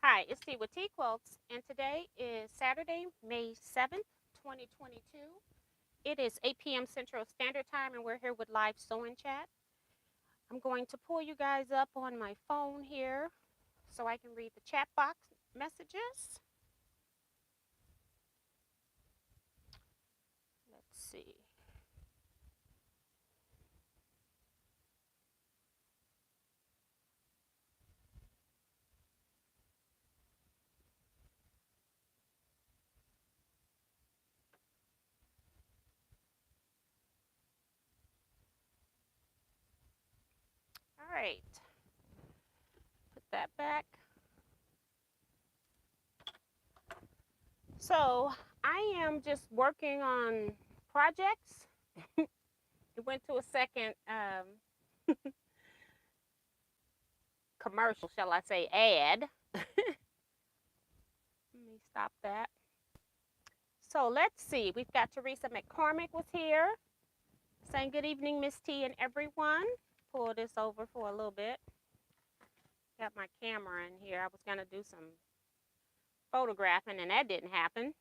Hi, it's T with Teaquilts, and today is Saturday, May 7th, 2022. It is 8 p.m. Central Standard Time, and we're here with live sewing chat. I'm going to pull you guys up on my phone here so I can read the chat box messages. Let's see. All right, put that back. So I am just working on projects. It went to a second commercial, shall I say, ad. Let me stop that. So let's see. We've got Teresa McCormick was here saying good evening, Miss T and everyone. Pull this over for a little bit. Got my camera in here. I was going to do some photographing and that didn't happen.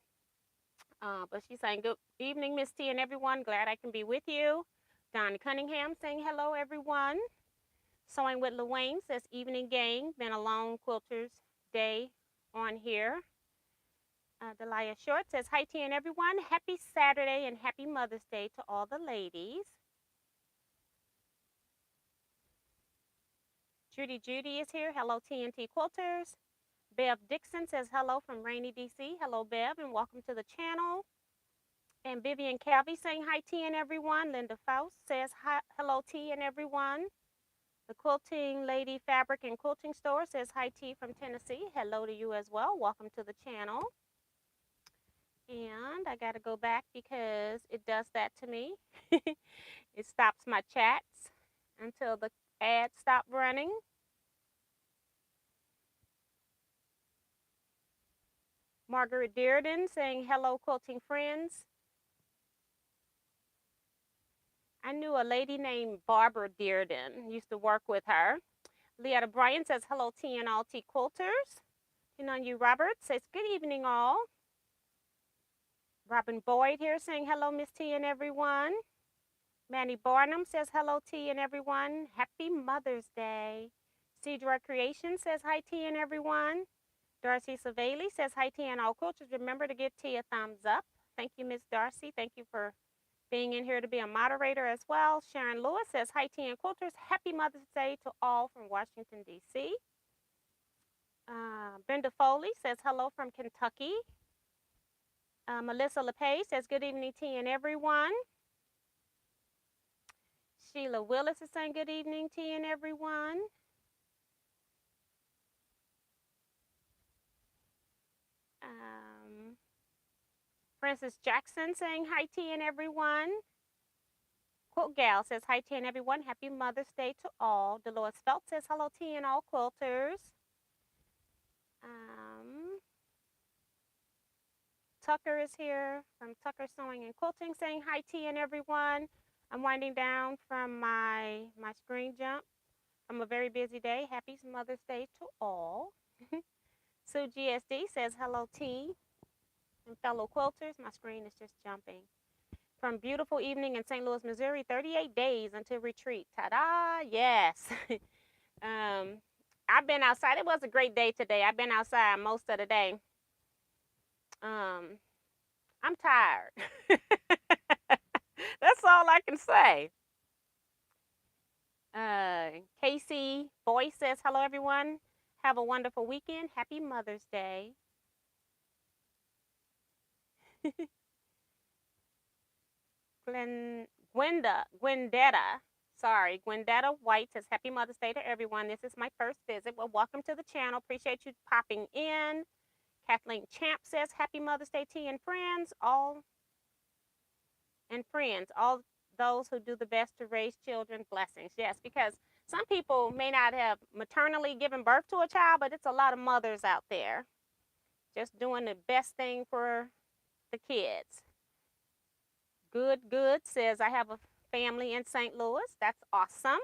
But she's saying good evening, Miss T and everyone. Glad I can be with you. Don Cunningham saying hello, everyone. Sewing with Luane says evening gang. Been a long quilters day on here. Delia Short says, hi, T and everyone. Happy Saturday and happy Mother's Day to all the ladies. Judy is here. Hello, TNT Quilters. Bev Dixon says hello from rainy DC. Hello, Bev, and welcome to the channel. And Vivian Calvi saying hi, T and everyone. Linda Faust says hi, hello, T and everyone. The Quilting Lady Fabric and Quilting Store says hi, T from Tennessee. Hello to you as well. Welcome to the channel. And I got to go back because it does that to me. It stops my chats until the ads stop running. Margaret Dearden saying hello, quilting friends. I knew a lady named Barbara Dearden. Used to work with her. Leetta Bryan says hello, T and all T quilters. And on you, Robert says good evening, all. Robin Boyd here saying hello, Miss T and everyone. Manny Barnum says hello, T and everyone. Happy Mother's Day. Cedra Creation says hi, T and everyone. Darcy Savali says hi, T and all quilters. Remember to give T a thumbs up. Thank you, Miss Darcy. Thank you for being in here to be a moderator as well. Sharon Lewis says hi, T and quilters. Happy Mother's Day to all from Washington, D.C. Brenda Foley says hello from Kentucky. Melissa LePage says good evening, T and everyone. Sheila Willis is saying good evening, T and everyone. Francis Jackson saying hi, T and everyone. Quilt Gal says hi, T and everyone. Happy Mother's Day to all. Dolores Phelps says hello, T and all quilters. Tucker is here from Tucker Sewing and Quilting saying hi, T and everyone. I'm winding down from my screen jump from a very busy day. Happy Mother's Day to all. Sue GSD says hello, T and fellow quilters. My screen is just jumping. From beautiful evening in St. Louis, Missouri, 38 days until retreat. Ta-da, yes. I've been outside. It was a great day today. I've been outside most of the day. I'm tired. That's all I can say. Casey Boyce says, hello, everyone. Have a wonderful weekend. Happy Mother's Day. Gwendetta White says, happy Mother's Day to everyone. This is my first visit. Well, welcome to the channel. Appreciate you popping in. Kathleen Champ says, happy Mother's Day, T and friends. All those who do the best to raise children, blessings. Yes, because some people may not have maternally given birth to a child, but it's a lot of mothers out there just doing the best thing for the kids. Good says, I have a family in St. Louis. That's awesome.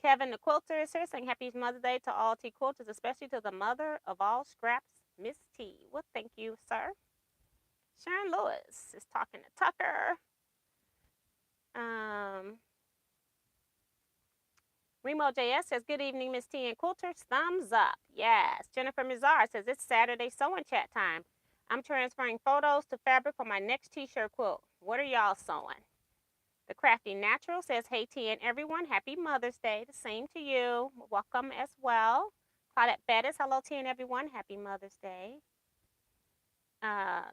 Kevin the Quilter is here saying Happy Mother's Day to all Teaquilts, especially to the mother of all scraps, Miss T. Well, thank you, sir. Sharon Lewis is talking to Tucker. Remo JS says, good evening, Miss T and Quilters. Thumbs up. Yes. Jennifer Mizar says, it's Saturday sewing chat time. I'm transferring photos to fabric for my next t-shirt quilt. What are y'all sewing? The Crafty Natural says, hey, T and everyone. Happy Mother's Day. The same to you. Welcome as well. Claudette Bettis, hello, T and everyone. Happy Mother's Day.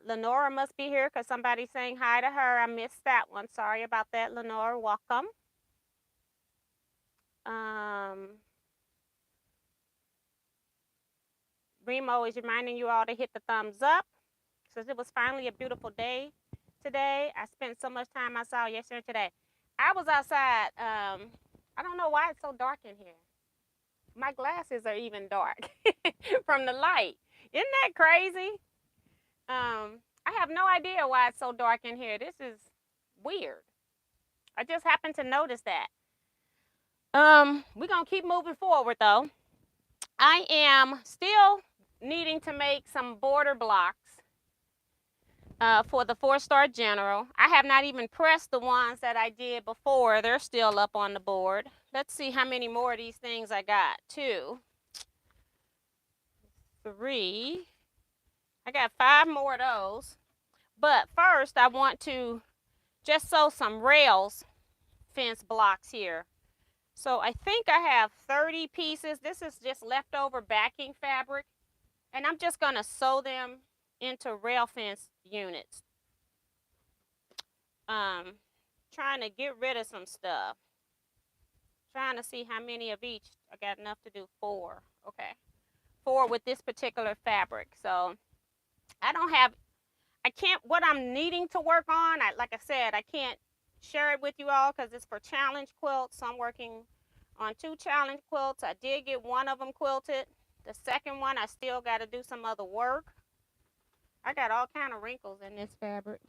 Lenora must be here because somebody's saying hi to her. I missed that one. Sorry about that, Lenora. Welcome. Remo is reminding you all to hit the thumbs up. Says it was finally a beautiful day today. I spent so much time outside yesterday and today. I was outside. I don't know why it's so dark in here. My glasses are even dark from the light. Isn't that crazy? I have no idea why it's so dark in here. This is weird. I just happened to notice that. We're going to keep moving forward, though. I am still needing to make some border blocks for the 4-star general. I have not even pressed the ones that I did before. They're still up on the board. Let's see how many more of these things I got. 2, 3. I got 5 more of those. But first, I want to just sew some rails fence blocks here. So I think I have 30 pieces. This is just leftover backing fabric. And I'm just going to sew them into rail fence units. Trying to get rid of some stuff. Trying to see how many of each. I got enough to do 4. Okay. 4 with this particular fabric. So I can't, what I'm needing to work on, like I said, I can't share it with you all because it's for challenge quilts. So I'm working on 2 challenge quilts. I did get one of them quilted. The second one, I still got to do some other work. I got all kind of wrinkles in this fabric.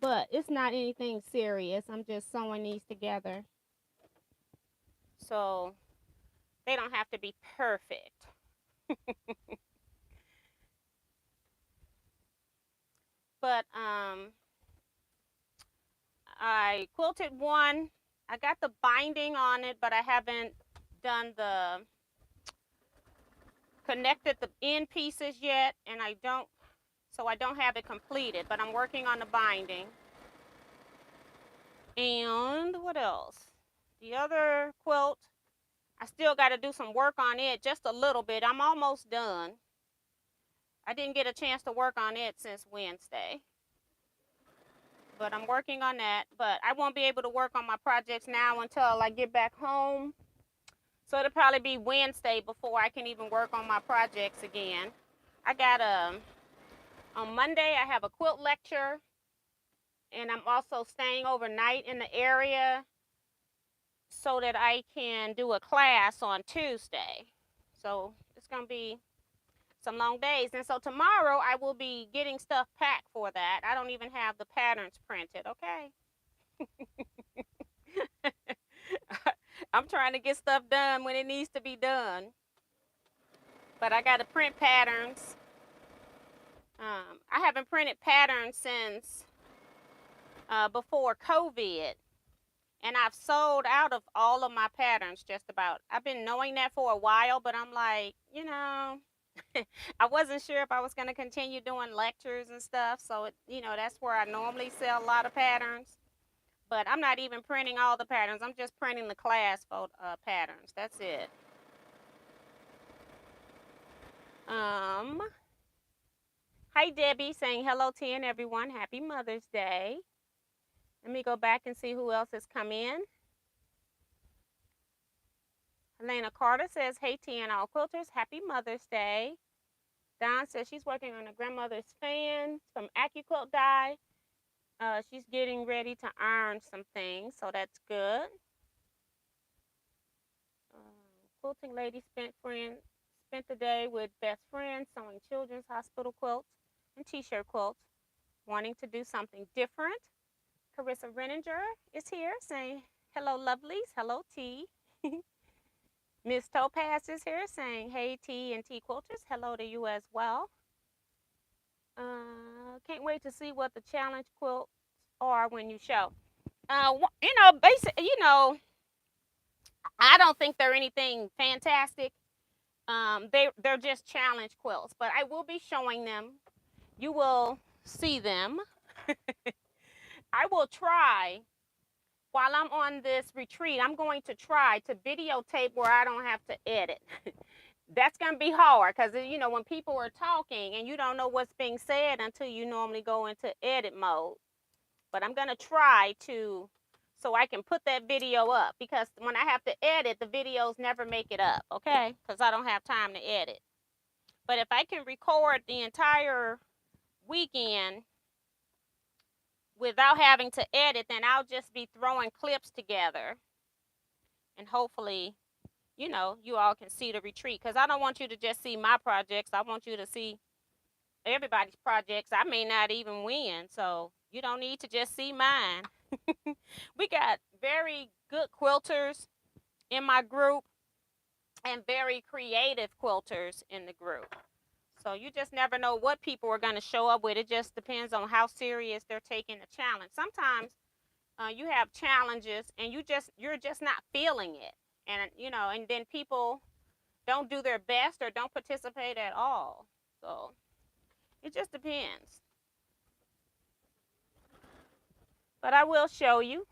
But it's not anything serious. I'm just sewing these together. So they don't have to be perfect. But I quilted one. I got the binding on it, but I haven't done connected the end pieces yet, and so I don't have it completed, but I'm working on the binding. And what else? The other quilt, I still got to do some work on it, just a little bit. I'm almost done. I didn't get a chance to work on it since Wednesday. But I'm working on that. But I won't be able to work on my projects now until I get back home. So it'll probably be Wednesday before I can even work on my projects again. I got on Monday, I have a quilt lecture. And I'm also staying overnight in the area so that I can do a class on Tuesday. So it's going to be some long days. And so tomorrow I will be getting stuff packed for that. I don't even have the patterns printed, okay? I'm trying to get stuff done when it needs to be done. But I got to print patterns. I haven't printed patterns since before COVID. And I've sold out of all of my patterns just about. I've been knowing that for a while, but I'm like, you know, I wasn't sure if I was going to continue doing lectures and stuff. So, that's where I normally sell a lot of patterns. But I'm not even printing all the patterns. I'm just printing the class patterns. That's it. Hi, Debbie, saying hello to you and everyone. Happy Mother's Day. Let me go back and see who else has come in. Helena Carter says, hey, T and all quilters, happy Mother's Day. Dawn says she's working on a grandmother's fan from AccuQuilt dye. She's getting ready to iron some things, so that's good. Quilting lady spent the day with best friends sewing children's hospital quilts and t-shirt quilts, wanting to do something different. Carissa Renninger is here saying, hello, lovelies. Hello, T. Miss Topaz is here saying, hey, T and T Quilters. Hello to you as well. Can't wait to see what the challenge quilts are when you show. I don't think they're anything fantastic. They're just challenge quilts, but I will be showing them. You will see them. I will try while I'm on this retreat. I'm going to try to videotape where I don't have to edit. That's going to be hard because, when people are talking and you don't know what's being said until you normally go into edit mode. But I'm going to try to, so I can put that video up, because when I have to edit, the videos never make it up, okay? Because I don't have time to edit. But if I can record the entire weekend without having to edit, then I'll just be throwing clips together. And hopefully, you all can see the retreat, because I don't want you to just see my projects. I want you to see everybody's projects. I may not even win, so you don't need to just see mine. We got very good quilters in my group and very creative quilters in the group. So you just never know what people are going to show up with. It just depends on how serious they're taking the challenge. Sometimes you have challenges and you're just not feeling it. And then people don't do their best or don't participate at all. So it just depends. But I will show you.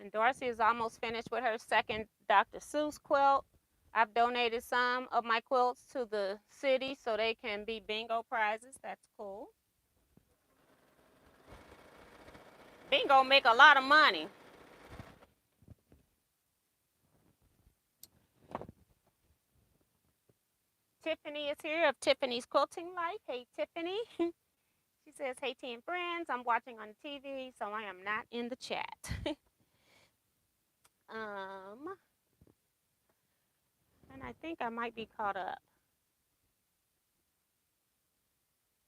And Darcy is almost finished with her second Dr. Seuss quilt. I've donated some of my quilts to the city so they can be bingo prizes. That's cool. Bingo make a lot of money. Tiffany is here of Tiffany's Quilting Life. Hey, Tiffany. She says, hey, T and friends. I'm watching on TV, so I am not in the chat. And I think I might be caught up.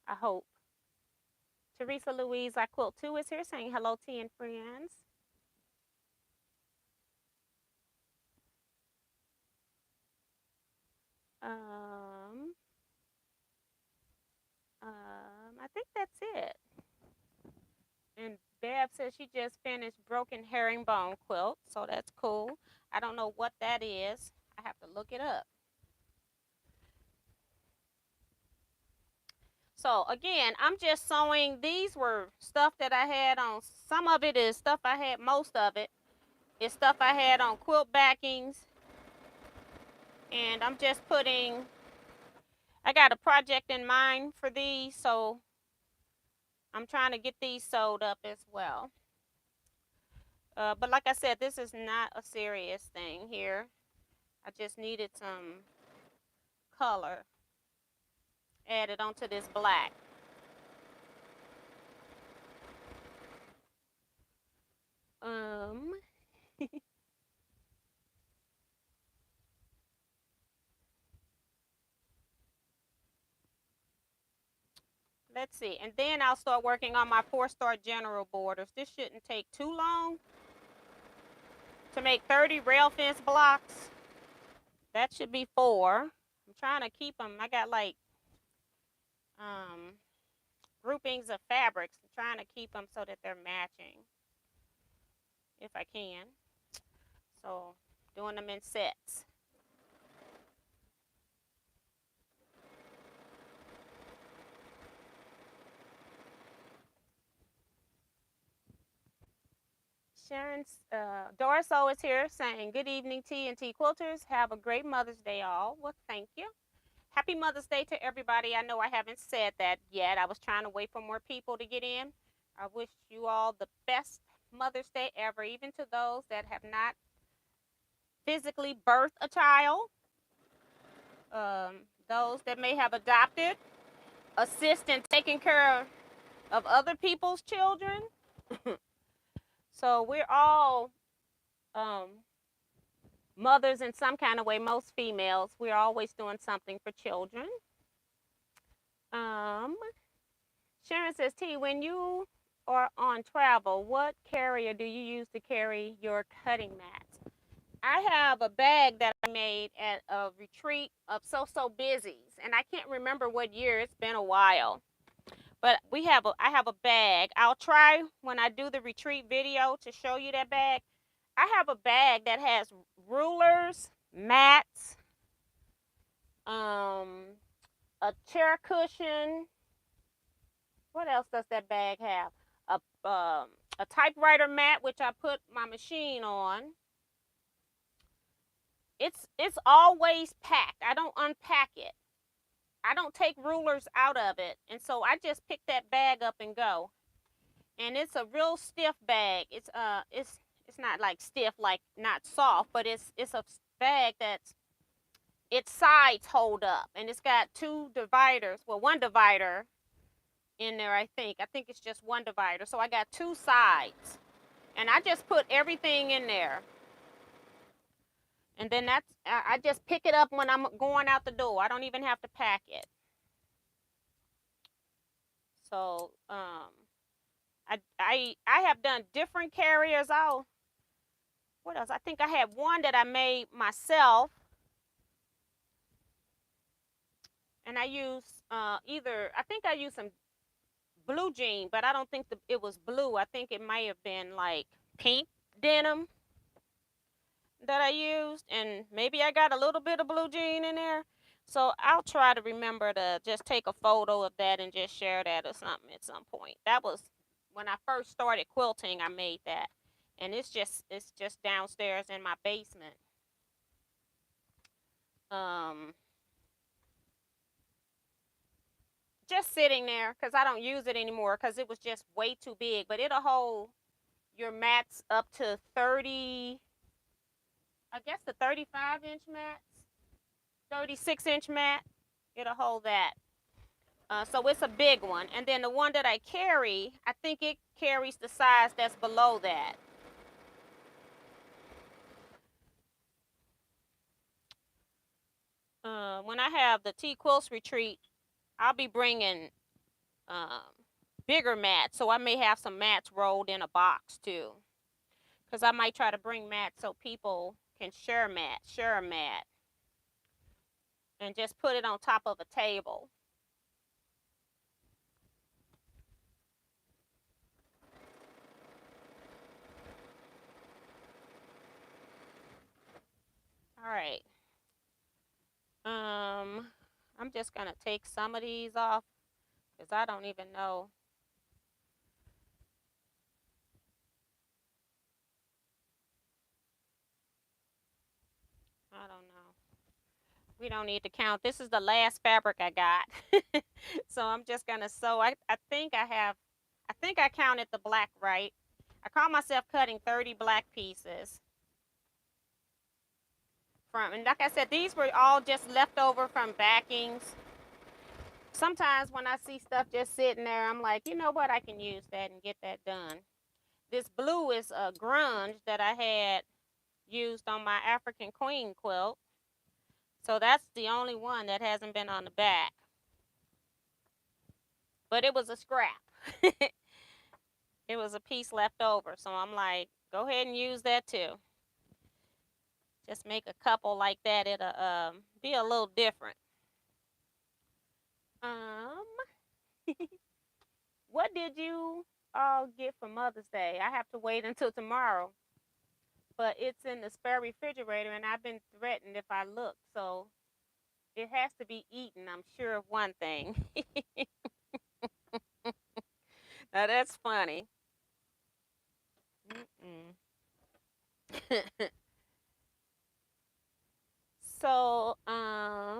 I hope. Teresa Louise, I Quilt Too, is here saying hello, T and friends. I think that's it. And Bev says she just finished Broken Herringbone quilt, so that's cool. I don't know what that is. I have to look it up. So again, I'm just sewing. These were stuff that I had on. Some of it is stuff I had. Most of it is stuff I had on quilt backings. And I'm just putting, I got a project in mind for these, so I'm trying to get these sewed up as well. But like I said, this is not a serious thing here. I just needed some color added onto this black. Let's see. And then I'll start working on my 4-star general borders. This shouldn't take too long to make 30 rail fence blocks. That should be 4. I'm trying to keep them. I got like groupings of fabrics. I'm trying to keep them so that they're matching if I can. So doing them in sets. Sharon's Doris O is here saying good evening, T and T Quilters. Have a great Mother's Day, all. Well, thank you. Happy Mother's Day to everybody. I know I haven't said that yet. I was trying to wait for more people to get in. I wish you all the best Mother's Day ever, even to those that have not physically birthed a child. Those that may have adopted, assist in taking care of other people's children. So we're all mothers in some kind of way. Most females, we're always doing something for children. Um, Sharon says, T, when you are on travel, what carrier do you use to carry your cutting mats? I have a bag that I made at a retreat of So Busy's, and I can't remember what year. It's been a while. But I have a bag. I'll try when I do the retreat video to show you that bag. I have a bag that has rulers, mats, a chair cushion. What else does that bag have? A typewriter mat, which I put my machine on. It's always packed. I don't unpack it. I don't take rulers out of it, and so I just pick that bag up and go. And it's a real stiff bag. It's not like stiff, like not soft, but it's a bag that's its sides hold up, and it's got two dividers. Well, one divider in there, I think. I think it's just one divider. So I got two sides, and I just put everything in there. And then I just pick it up when I'm going out the door. I don't even have to pack it. So I have done different carriers. What else? I think I had one that I made myself, and I used I think I used some blue jean, but I don't think it was blue. I think it might have been like pink denim that I used, and maybe I got a little bit of blue jean in there. So I'll try to remember to just take a photo of that and just share that or something at some point. That was when I first started quilting. I made that, and it's just downstairs in my basement. Just sitting there because I don't use it anymore because it was just way too big. But it'll hold your mats up to 30, I guess the 35-inch mats, 36-inch mat. It'll hold that. So it's a big one. And then the one that I carry, I think it carries the size that's below that. When I have the Teaquilts retreat, I'll be bringing bigger mats. So I may have some mats rolled in a box too. Because I might try to bring mats so people can share a mat. And just put it on top of a table. All right. I'm just going to take some of these off because I don't even know. I don't know. We don't need to count. This is the last fabric I got. So I'm just going to sew. I think I counted the black right. I caught myself cutting 30 black pieces. And like I said, these were all just leftover from backings. Sometimes when I see stuff just sitting there, I'm like, you know what? I can use that and get that done. This blue is a grunge that I had used on my African Queen quilt. So that's the only one that hasn't been on the back. But it was a scrap. It was a piece left over. So I'm like, go ahead and use that too. Just make a couple like that. It'll be a little different. What did you all get for Mother's Day? I have to wait until tomorrow. But it's in the spare refrigerator, and I've been threatened if I look. So it has to be eaten. I'm sure of one thing. Now that's funny. So, I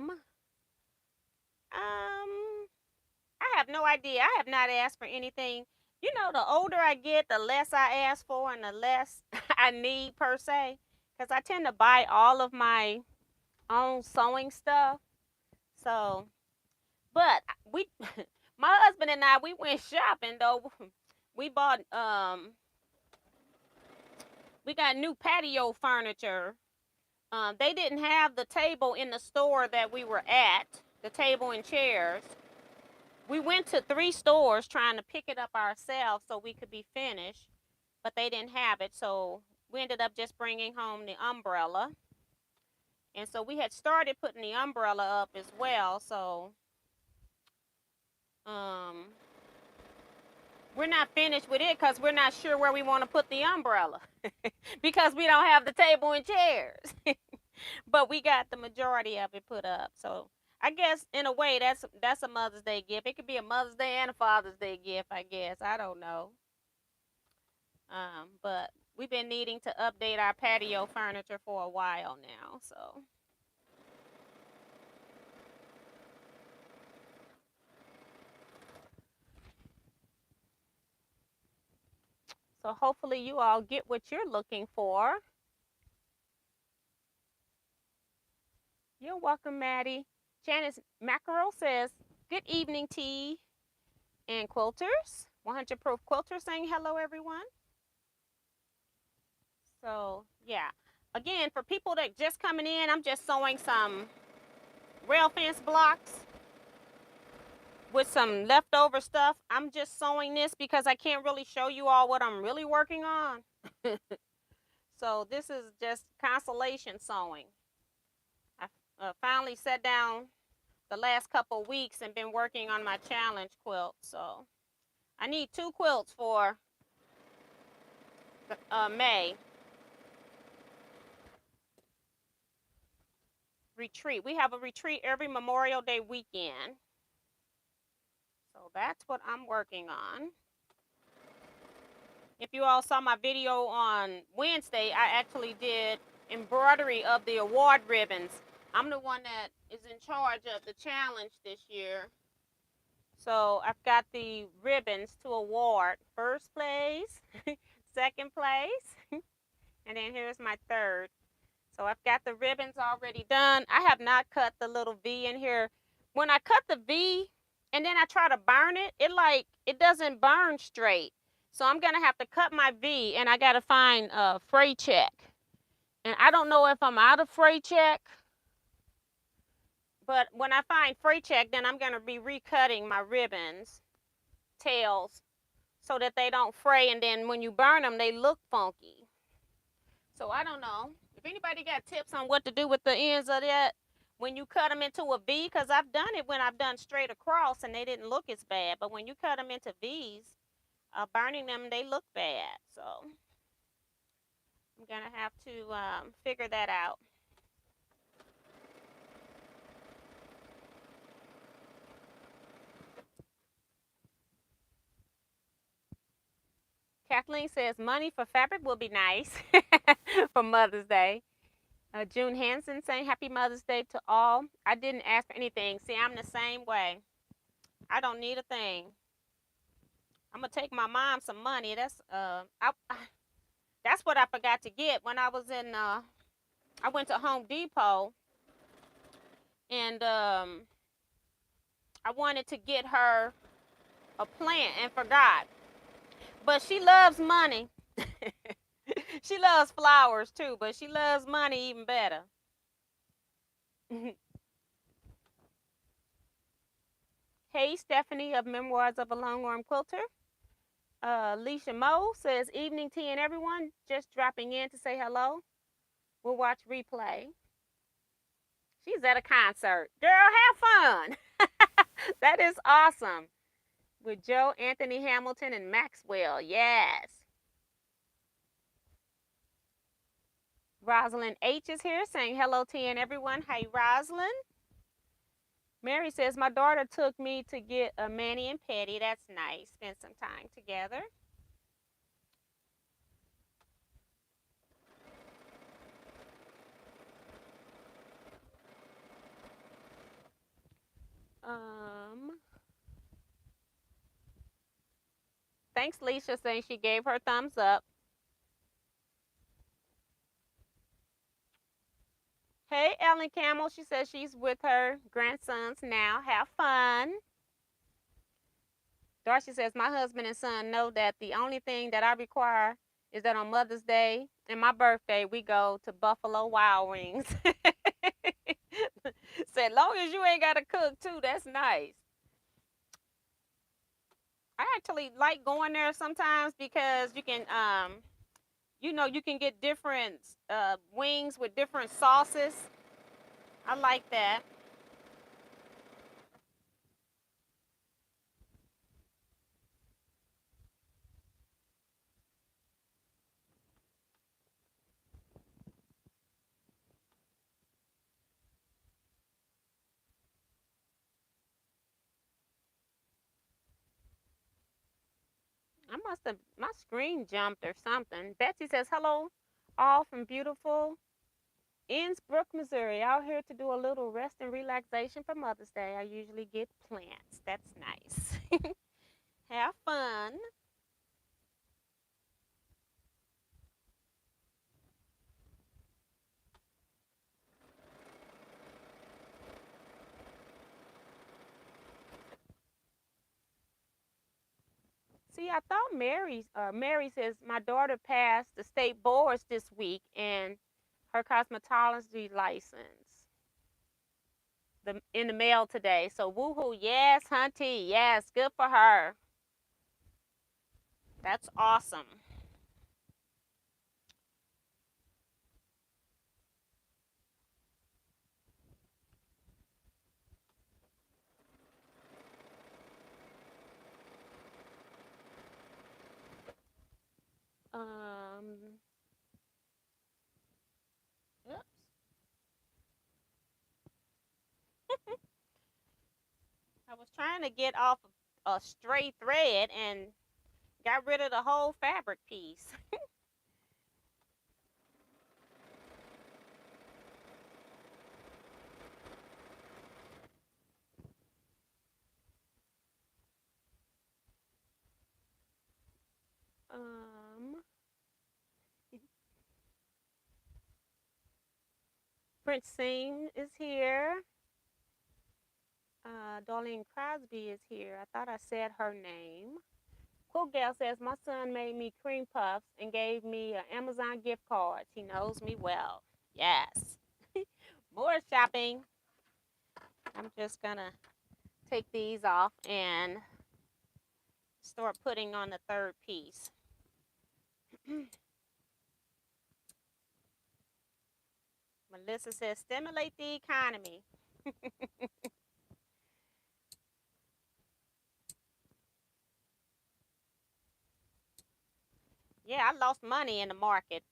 have no idea. I have not asked for anything. You know, the older I get, the less I ask for and the less I need per se. Because I tend to buy all of my own sewing stuff. So, but my husband and I, we went shopping though. We bought, we got new patio furniture. They didn't have the table in the store that we were at, the table and chairs. We went to 3 stores trying to pick it up ourselves so we could be finished, but they didn't have it. So we ended up just bringing home the umbrella. And so we had started putting the umbrella up as well. So we're not finished with it because we're not sure where we want to put the umbrella because we don't have the table and chairs. But we got the majority of it put up. So I guess in a way that's a Mother's Day gift. It could be a Mother's Day and a Father's Day gift, I guess. I don't know. But we've been needing to update our patio furniture for a while now. So hopefully you all get what you're looking for. You're welcome, Maddie. Janice Mackerel says, good evening, tea and quilters. 100 Proof Quilter saying hello, everyone. So, yeah. Again, for people that just coming in, I'm just sewing some rail fence blocks with some leftover stuff. I'm just sewing this because I can't really show you all what I'm really working on. So this is just consolation sewing. I finally sat down the last couple weeks and been working on my challenge quilt. So I need 2 quilts for May. Retreat. We have a retreat every Memorial Day weekend. So that's what I'm working on. If you all saw my video on Wednesday, I actually did embroidery of the award ribbons. I'm the one that is in charge of the challenge this year. So I've got the ribbons to award. First place, second place, and then here's my third. So I've got the ribbons already done. I have not cut the little V in here. When I cut the V and then I try to burn it, it doesn't burn straight. So I'm going to have to cut my V, and I got to find a fray check. And I don't know if I'm out of fray check, but when I find fray check, then I'm going to be recutting my ribbons, tails, so that they don't fray, and then when you burn them, they look funky. So I don't know. If anybody got tips on what to do with the ends of that when you cut them into a V, because I've done it when I've done straight across and they didn't look as bad. But when you cut them into V's, burning them, they look bad. So I'm going to have to figure that out. Kathleen says money for fabric will be nice for Mother's Day. June Hansen saying happy Mother's Day to all. I didn't ask for anything. See, I'm the same way. I don't need a thing. I'm gonna take my mom some money. That's what I forgot to get when I was in. I went to Home Depot, and I wanted to get her a plant and forgot. But she loves money. She loves flowers too, but she loves money even better. Hey, Stephanie of Memoirs of a Longarm Quilter. Leisha Moe says, evening tea and everyone. Just dropping in to say hello. We'll watch replay. She's at a concert. Girl, have fun. That is awesome. With Joe, Anthony Hamilton, and Maxwell. Yes. Rosalind H is here saying hello to you and everyone. Hey, Rosalind. Mary says, my daughter took me to get a mani and pedi. That's nice. Spend some time together. Thanks, Leisha, saying she gave her thumbs up. Hey, Ellen Camel. She says she's with her grandsons now. Have fun. Darcy says, my husband and son know that the only thing that I require is that on Mother's Day and my birthday, we go to Buffalo Wild Wings. Said, long as you ain't got to cook too, that's nice. actually like going there sometimes because you can, you can get different wings with different sauces. I like that. My screen jumped or something. Betsy says, hello, all from beautiful Innsbrook, Missouri. Out here to do a little rest and relaxation for Mother's Day. I usually get plants. That's nice. Have fun. See, I thought Mary says my daughter passed the state boards this week and her cosmetology license in the mail today. So woohoo, yes, hunty, yes, good for her. That's awesome. Um, oops. I was trying to get off a stray thread and got rid of the whole fabric piece. um, Prince Singh is here. Darlene Crosby is here. I thought I said her name. Cool Gal says, my son made me cream puffs and gave me an Amazon gift card. He knows me well. Yes. More shopping. I'm just going to take these off and start putting on the third piece. Melissa says, stimulate the economy. Yeah, I lost money in the market.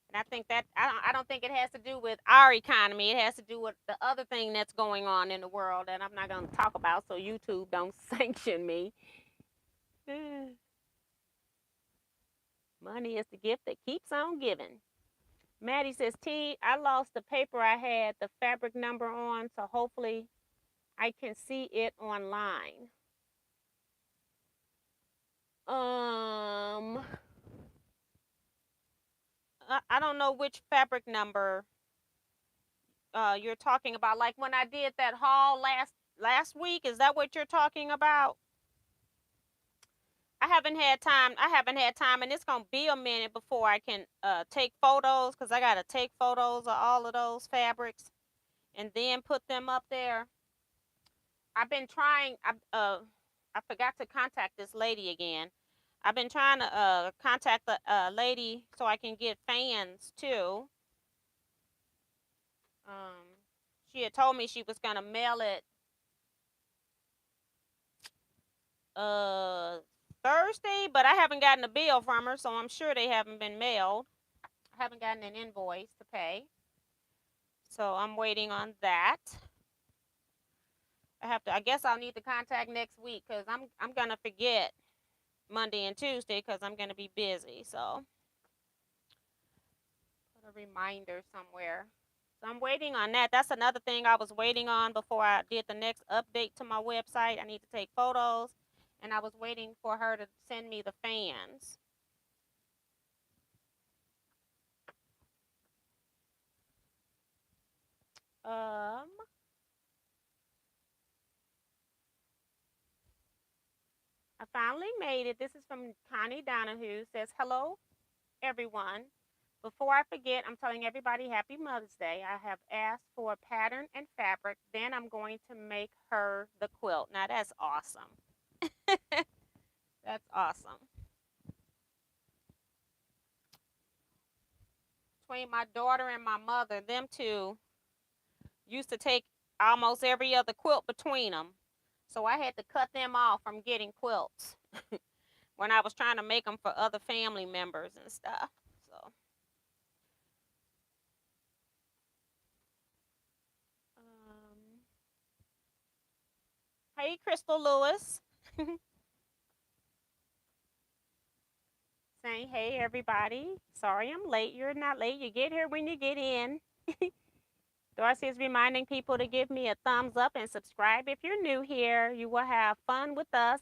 And I think that I don't think it has to do with our economy. It has to do with the other thing that's going on in the world that I'm not going to talk about so YouTube don't sanction me. Money is the gift that keeps on giving. Maddie says, T, I lost the paper I had the fabric number on, so hopefully I can see it online. I don't know which fabric number you're talking about. Like when I did that haul last week, is that what you're talking about? I haven't had time. And it's gonna be a minute before I can take photos because I gotta take photos of all of those fabrics and then put them up there. I've been trying. I forgot to contact this lady again. I've been trying to contact the lady so I can get fans too. She had told me she was gonna mail it uh Thursday, but I haven't gotten a bill from her, so I'm sure they haven't been mailed. I haven't gotten an invoice to pay, so I'm waiting on that. I guess I'll need to contact next week because I'm gonna forget Monday and Tuesday because I'm gonna be busy. So put a reminder somewhere. So I'm waiting on that. That's another thing I was waiting on before I did the next update to my website. I need to take photos, and I was waiting for her to send me the fans. Um, I finally made it. This is from Connie Donahue. Says, hello, everyone. Before I forget, I'm telling everybody Happy Mother's Day. I have asked for pattern and fabric. Then I'm going to make her the quilt. Now that's awesome. That's awesome. Between my daughter and my mother, them two used to take almost every other quilt between them. So I had to cut them off from getting quilts when I was trying to make them for other family members and stuff. So, hey, Crystal Lewis. Saying, hey, everybody. Sorry I'm late. You're not late. You get here when you get in. Darcy is reminding people to give me a thumbs up and subscribe if you're new here. You will have fun with us.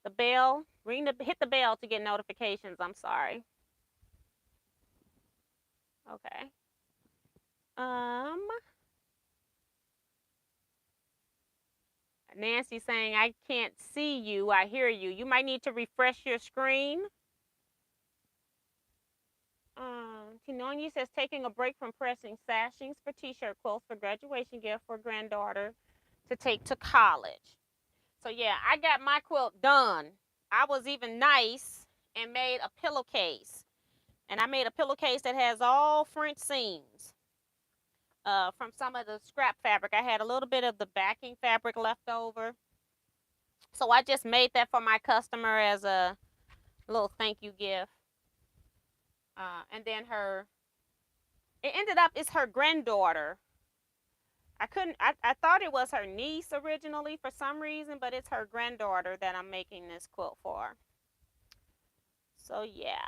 The bell, hit the bell to get notifications. I'm sorry. Okay. Nancy saying, I can't see you. I hear you. You might need to refresh your screen. Tinonia says, taking a break from pressing sashings for t-shirt quilts for graduation gift for granddaughter to take to college. So yeah, I got my quilt done. I was even nice and made a pillowcase. And I made a pillowcase that has all French seams from some of the scrap fabric. I had a little bit of the backing fabric left over. So I just made that for my customer as a little thank you gift. And then it ended up, it's her granddaughter. I thought it was her niece originally for some reason, but it's her granddaughter that I'm making this quilt for. So yeah.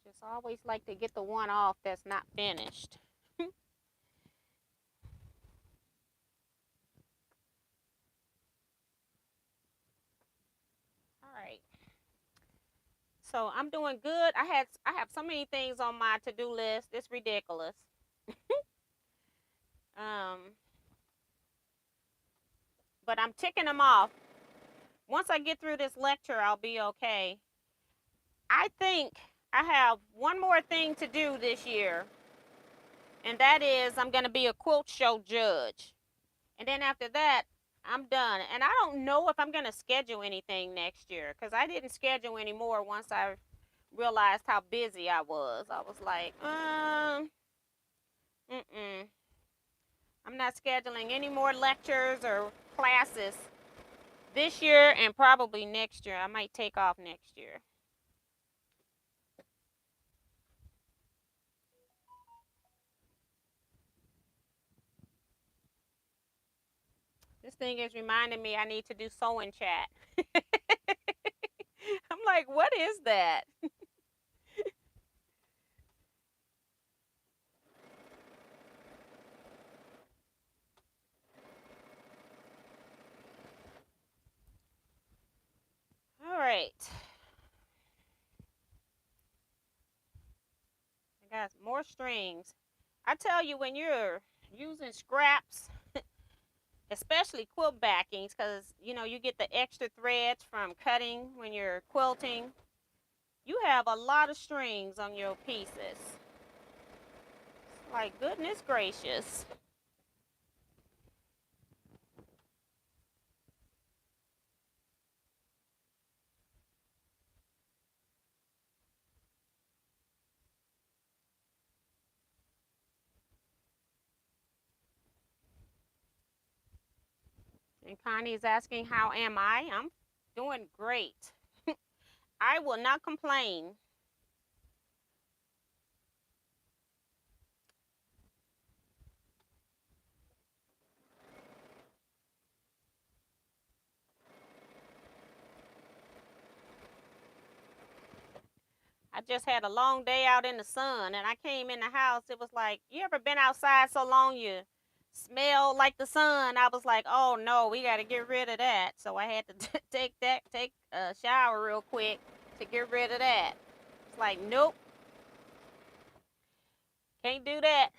Just always like to get the one off that's not finished. All right. So I'm doing good. I have so many things on my to-do list. It's ridiculous. But I'm ticking them off. Once I get through this lecture, I'll be okay. I think I have one more thing to do this year, and that is I'm going to be a quilt show judge. And then after that, I'm done. And I don't know if I'm going to schedule anything next year because I didn't schedule anymore once I realized how busy I was. I was like, I'm not scheduling any more lectures or classes this year and probably next year. I might take off next year. This thing is reminding me I need to do sewing chat. I'm like, what is that? All right. I got more strings. I tell you, when you're using scraps, especially quilt backings, because you get the extra threads from cutting when you're quilting, you have a lot of strings on your pieces. It's like, goodness gracious. And Connie is asking, how am I? I'm doing great. I will not complain. I just had a long day out in the sun, and I came in the house. It was like, you ever been outside so long you smell like the sun? I was like, oh no, we got to get rid of that. So I had to take a shower real quick to get rid of that. It's like, nope, can't do that.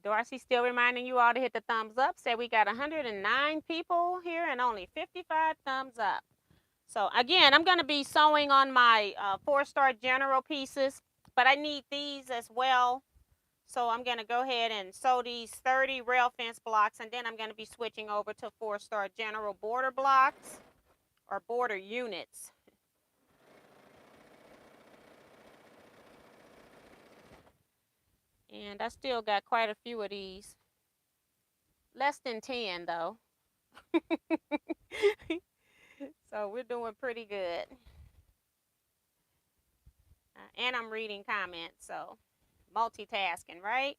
Darcy still reminding you all to hit the thumbs up. Said we got 109 people here and only 55 thumbs up. So again, I'm going to be sewing on my 4-star general pieces, but I need these as well. So I'm going to go ahead and sew these 30 rail fence blocks, and then I'm going to be switching over to 4-star general border blocks or border units. And I still got quite a few of these. Less than 10 though. So we're doing pretty good. And I'm reading comments, so multitasking, right?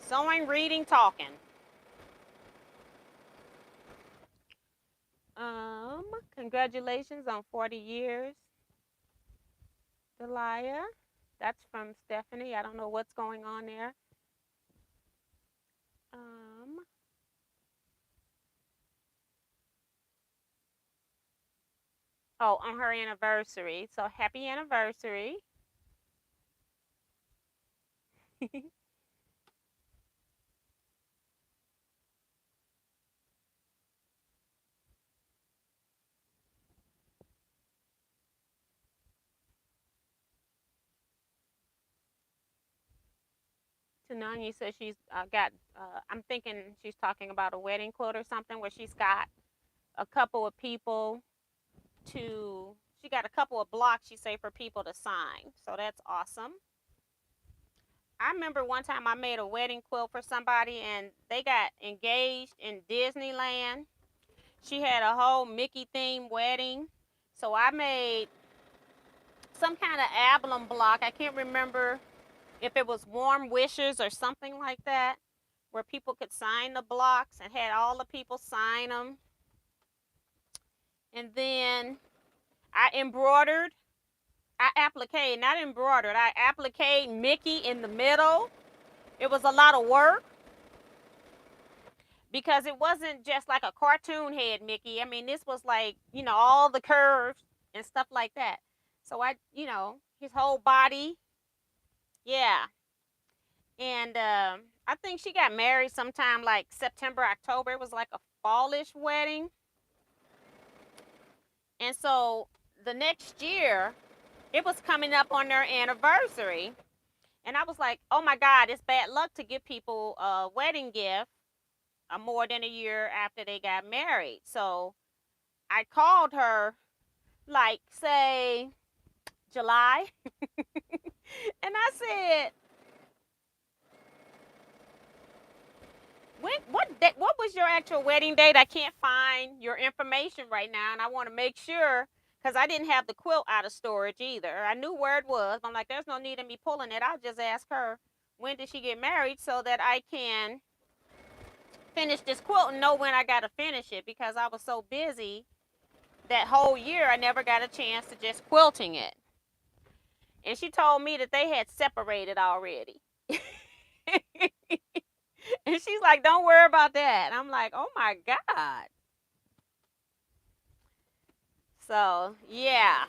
Sewing, reading, talking. Congratulations on 40 years, Delia. That's from Stephanie. I don't know what's going on there. Oh, on her anniversary. So happy anniversary. Tananya says she's got, I'm thinking she's talking about a wedding quilt or something where she's got a couple of people she got a couple of blocks, she say, for people to sign. So that's awesome. I remember one time I made a wedding quilt for somebody and they got engaged in Disneyland. She had a whole Mickey themed wedding. So I made some kind of emblem block. I can't remember if it was warm wishes or something like that, where people could sign the blocks, and had all the people sign them. And then I embroidered. I appliqued Mickey in the middle. It was a lot of work because it wasn't just like a cartoon head Mickey. I mean, this was like, all the curves and stuff like that. So his whole body. Yeah. And I think she got married sometime like September, October. It was like a fallish wedding. And so the next year, it was coming up on their anniversary. And I was like, oh my God, it's bad luck to give people a wedding gift more than a year after they got married. So I called her, like, say, July. And I said, what was your actual wedding date? I can't find your information right now, and I want to make sure, because I didn't have the quilt out of storage either. I knew where it was. I'm like, there's no need in me pulling it. I'll just ask her, when did she get married, so that I can finish this quilt and know when I got to finish it, because I was so busy that whole year I never got a chance to just quilting it. And she told me that they had separated already. And she's like, don't worry about that. And I'm like, oh my God. So, yeah.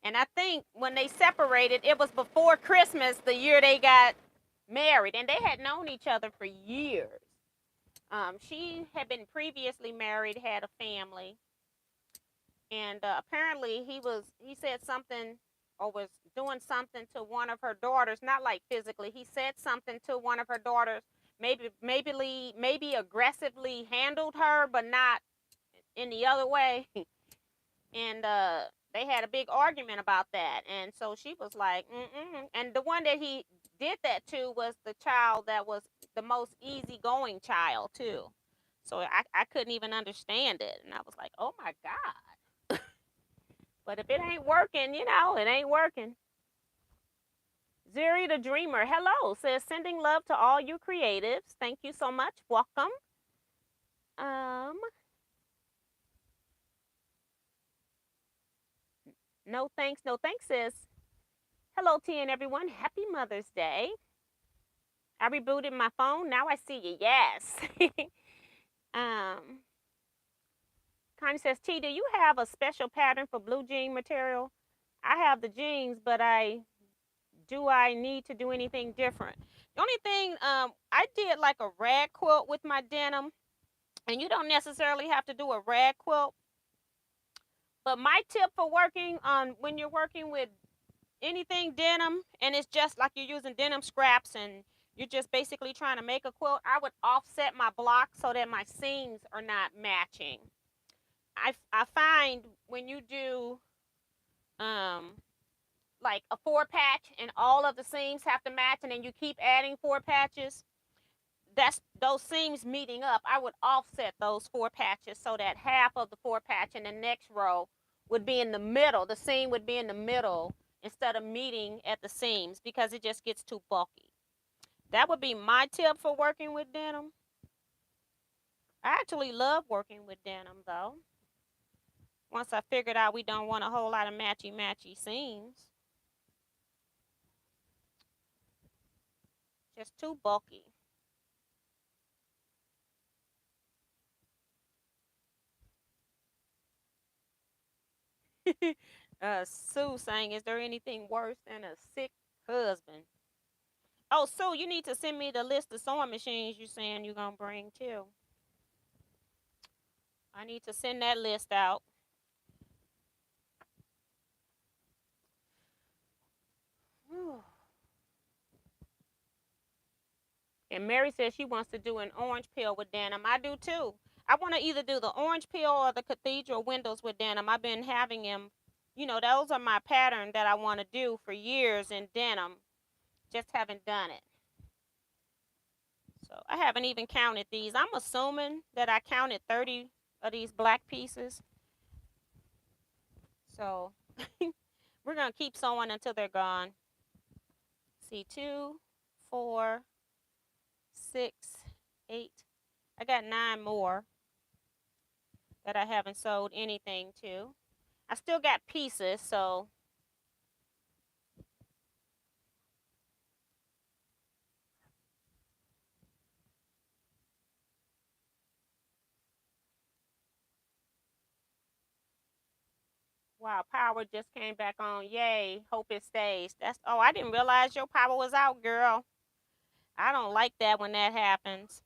And I think when they separated, it was before Christmas, the year they got married. And they had known each other for years. She had been previously married, had a family. And apparently he said something, or was doing something to one of her daughters, not like physically. He said something to one of her daughters, maybe aggressively handled her, but not in the other way. And they had a big argument about that. And so she was like, mm-mm. And the one that he did that to was the child that was the most easygoing child too. So I couldn't even understand it. And I was like, oh my God. But if it ain't working, it ain't working. Zuri the Dreamer, hello, says sending love to all you creatives. Thank you so much. Welcome. No thanks, sis. Hello, T and everyone. Happy Mother's Day. I rebooted my phone. Now I see you. Yes. Connie says, T, do you have a special pattern for blue jean material? I have the jeans, but I do I need to do anything different? The only thing, I did like a rag quilt with my denim, and you don't necessarily have to do a rag quilt. But my tip for working on when you're working with anything denim, and it's just like you're using denim scraps and you're just basically trying to make a quilt, I would offset my block so that my seams are not matching. I find when you do um like a 4 patch and all of the seams have to match, and then you keep adding 4 patches, that's those seams meeting up. I would offset those 4 patches so that half of the 4 patch in the next row would be in the middle. The seam would be in the middle instead of meeting at the seams, because it just gets too bulky. That would be my tip for working with denim. I actually love working with denim though. Once I figured out we don't want a whole lot of matchy seams. Just too bulky. Sue saying, is there anything worse than a sick husband? Oh, Sue, you need to send me the list of sewing machines you're saying you're going to bring too. I need to send that list out. And Mary says she wants to do an orange peel with denim. I do too. I want to either do the orange peel or the cathedral windows with denim. I've been having them, those are my pattern that I want to do for years in denim. Just haven't done it. So I haven't even counted these. I'm assuming that I counted 30 of these black pieces. So we're going to keep sewing until they're gone. See, 2, 4, 6, 8. I got 9 more that I haven't sewed anything to. I still got pieces, so wow, power just came back on. Yay, hope it stays. Oh, I didn't realize your power was out, girl. I don't like that when that happens.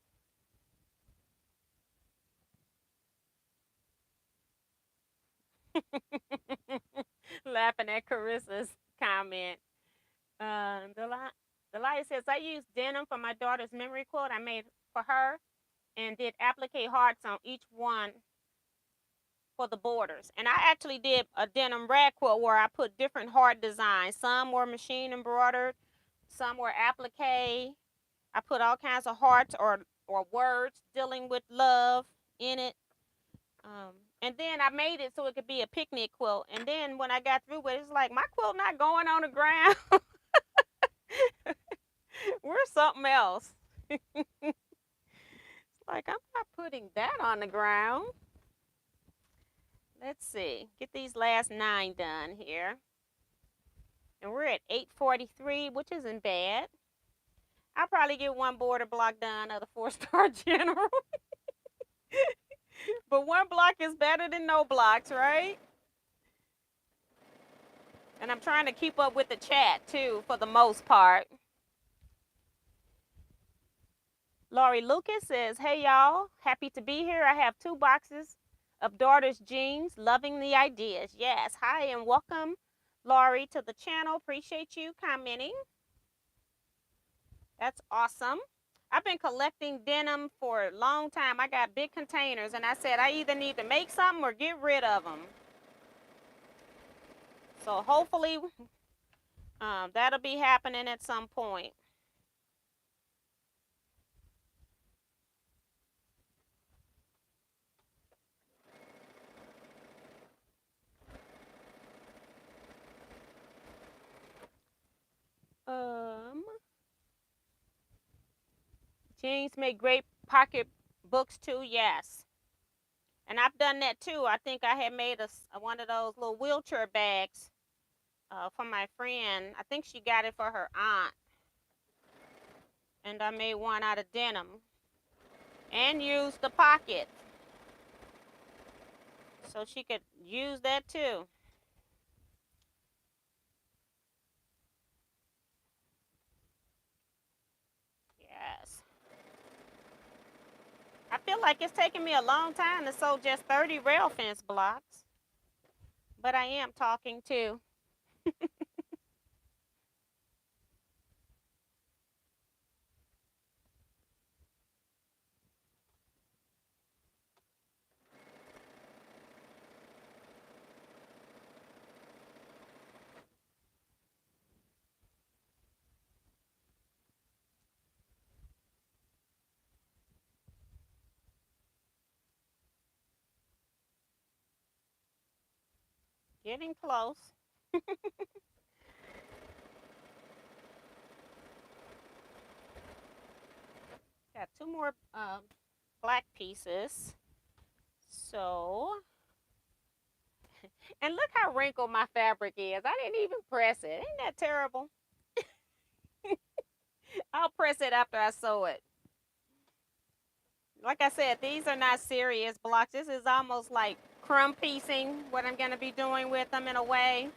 Laughing at Carissa's comment. Delia says, I used denim for my daughter's memory quilt I made for her and did applique hearts on each one for the borders. And I actually did a denim rag quilt where I put different heart designs. Some were machine embroidered, some were applique. I put all kinds of hearts or words dealing with love in it. And then I made it so it could be a picnic quilt. And then when I got through with it, it's like, my quilt not going on the ground. We're something else. It's like, I'm not putting that on the ground. Let's see. Get these last 9 done here. And we're at 8:43, which isn't bad. I'll probably get 1 border block done of the 4-star general. But 1 block is better than no blocks, right? And I'm trying to keep up with the chat too, for the most part. Laurie Lucas says, hey y'all, happy to be here. I have 2 boxes of daughter's jeans, loving the ideas. Yes, hi and welcome, Laurie, to the channel. Appreciate you commenting. That's awesome. I've been collecting denim for a long time. I got big containers, and I said I either need to make something or get rid of them. So hopefully that'll be happening at some point. Jeans make great pocket books too. Yes. And I've done that too. I think I had made one of those little wheelchair bags for my friend. I think she got it for her aunt. And I made one out of denim. And used the pocket. So she could use that too. I feel like it's taking me a long time to sew just 30 rail fence blocks, but I am talking too. Getting close. Got two more black pieces. So, and look how wrinkled my fabric is. I didn't even press it. Ain't that terrible? I'll press it after I sew it. Like I said, these are not serious blocks. This is almost like crumb piecing, what I'm going to be doing with them in a way.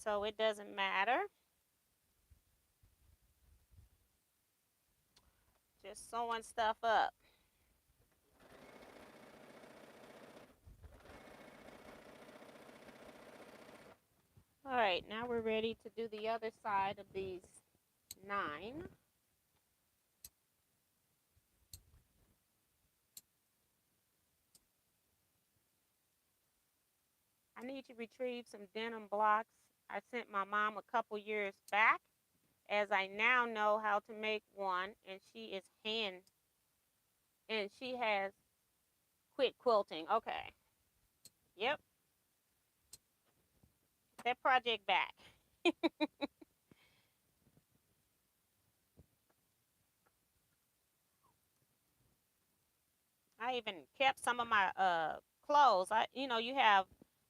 So it doesn't matter. Just sewing stuff up. All right, now we're ready to do the other side of these 9. I need to retrieve some denim blocks I sent my mom a couple years back, as I now know how to make one, and she has quit quilting. Okay. Yep. That project back. I even kept some of my clothes. You have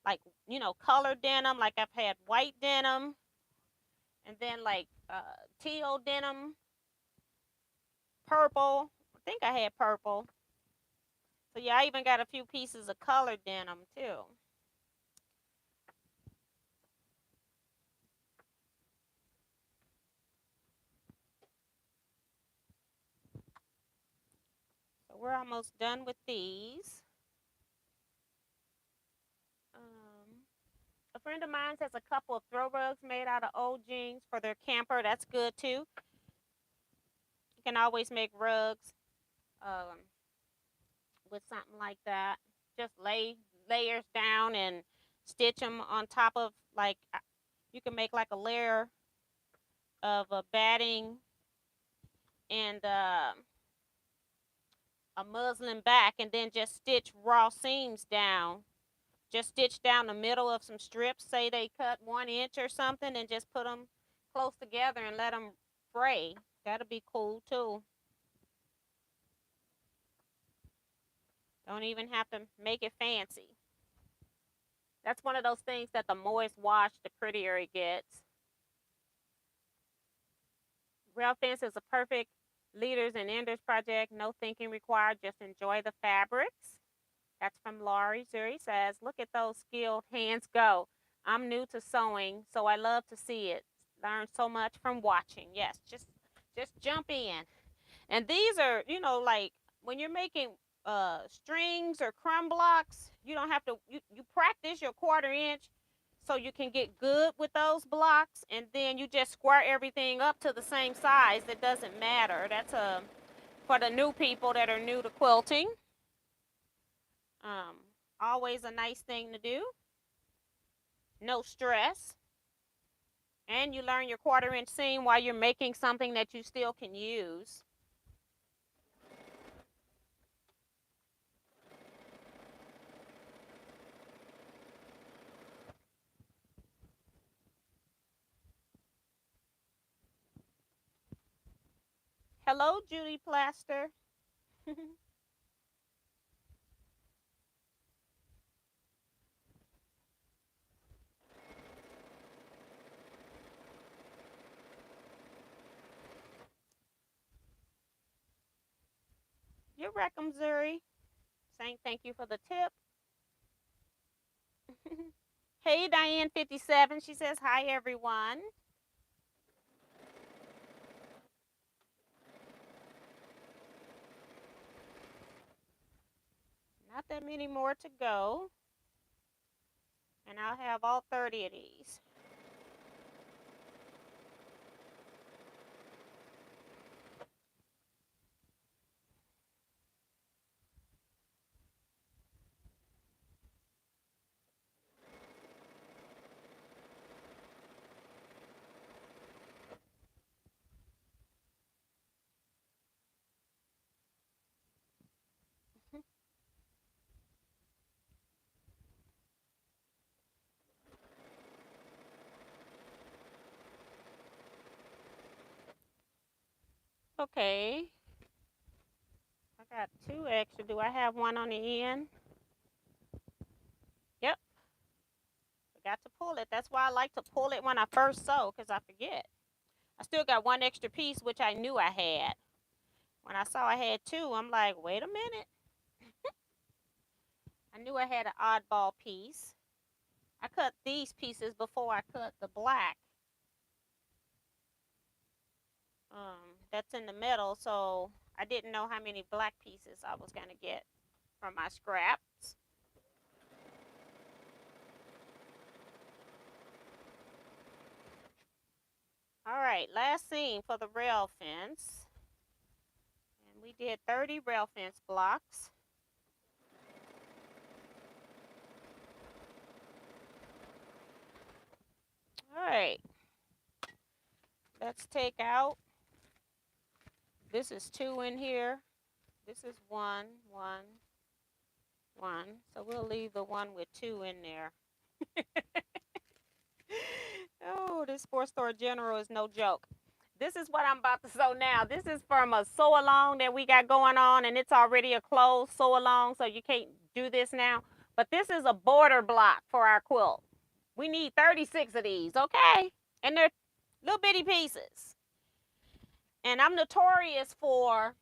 like, colored denim, like I've had white denim, and then like teal denim, purple. I think I had purple. So yeah, I even got a few pieces of colored denim too. So we're almost done with these. A friend of mine has a couple of throw rugs made out of old jeans for their camper. That's good too. You can always make rugs um, with something like that. Just lay layers down and stitch them on top of, like, you can make like a layer of a batting and a muslin back, and then just stitch raw seams down. Just stitch down the middle of some strips. Say they cut 1 inch or something, and just put them close together and let them fray. That'll be cool too. Don't even have to make it fancy. That's one of those things that the more it's washed, the prettier it gets. Rail fence is a perfect leaders and enders project. No thinking required. Just enjoy the fabrics. That's from Laurie. Zuri says, look at those skilled hands go. I'm new to sewing, so I love to see it. Learn so much from watching. Yes, just jump in. And these are, like when you're making strings or crumb blocks, you don't have to, you practice your 1/4 inch so you can get good with those blocks, and then you just square everything up to the same size. It doesn't matter. That's for the new people that are new to quilting. Um, Always a nice thing to do. No stress. And you learn your 1/4 inch seam while you're making something that you still can use. Hello, Judy Plaster. You're welcome, Zuri. Saying thank you for the tip. Hey, Diane57. She says, hi, everyone. Not that many more to go. And I'll have all 30 of these. Okay. I got 2 extra. Do I have one on the end? Yep. Forgot to pull it. That's why I like to pull it when I first sew, because I forget. I still got 1 extra piece, which I knew I had. When I saw I had 2, I'm like, wait a minute. I knew I had an oddball piece. I cut these pieces before I cut the black. That's in the middle, so I didn't know how many black pieces I was going to get from my scraps. All right, last seam for the rail fence. And we did 30 rail fence blocks. All right, let's take out, this is 2 in here. This is 1, 1, 1. So we'll leave the one with 2 in there. Oh, this sports store general is no joke. This is what I'm about to sew now. This is from a sew along that we got going on, and it's already a closed sew along, so you can't do this now. But this is a border block for our quilt. We need 36 of these, okay? And they're little bitty pieces. And I'm notorious for,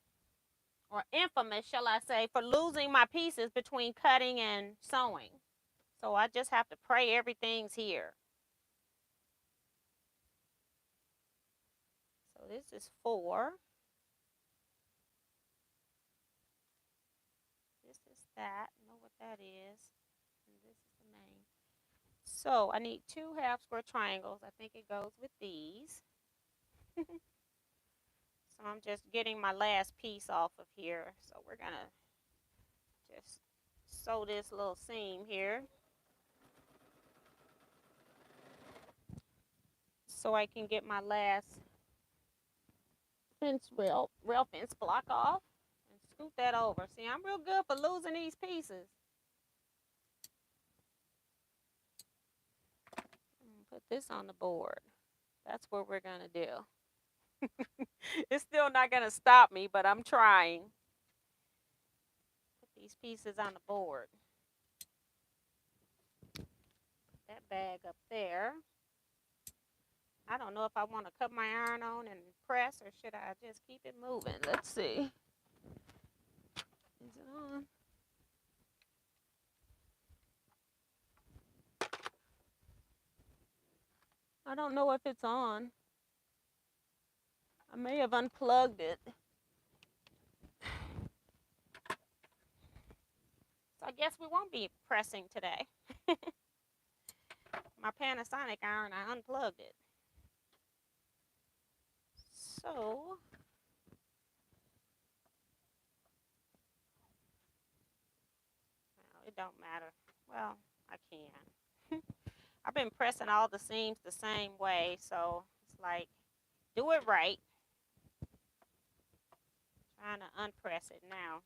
or infamous, shall I say, for losing my pieces between cutting and sewing. So I just have to pray everything's here. So this is 4. This is that. I know what that is. And this is the main. So I need 2 half square triangles. I think it goes with these. So I'm just getting my last piece off of here. So we're going to just sew this little seam here, so I can get my last fence rail fence block off and scoot that over. See, I'm real good for losing these pieces. Put this on the board. That's what we're going to do. It's still not going to stop me, but I'm trying. Put these pieces on the board. Put that bag up there. I don't know if I want to cut my iron on and press, or should I just keep it moving? Let's see. Is it on? I don't know if it's on. I may have unplugged it. So I guess we won't be pressing today. My Panasonic iron, I unplugged it. So, well, it don't matter. Well, I can. I've been pressing all the seams the same way, so it's like, do it right. Trying to unpress it now.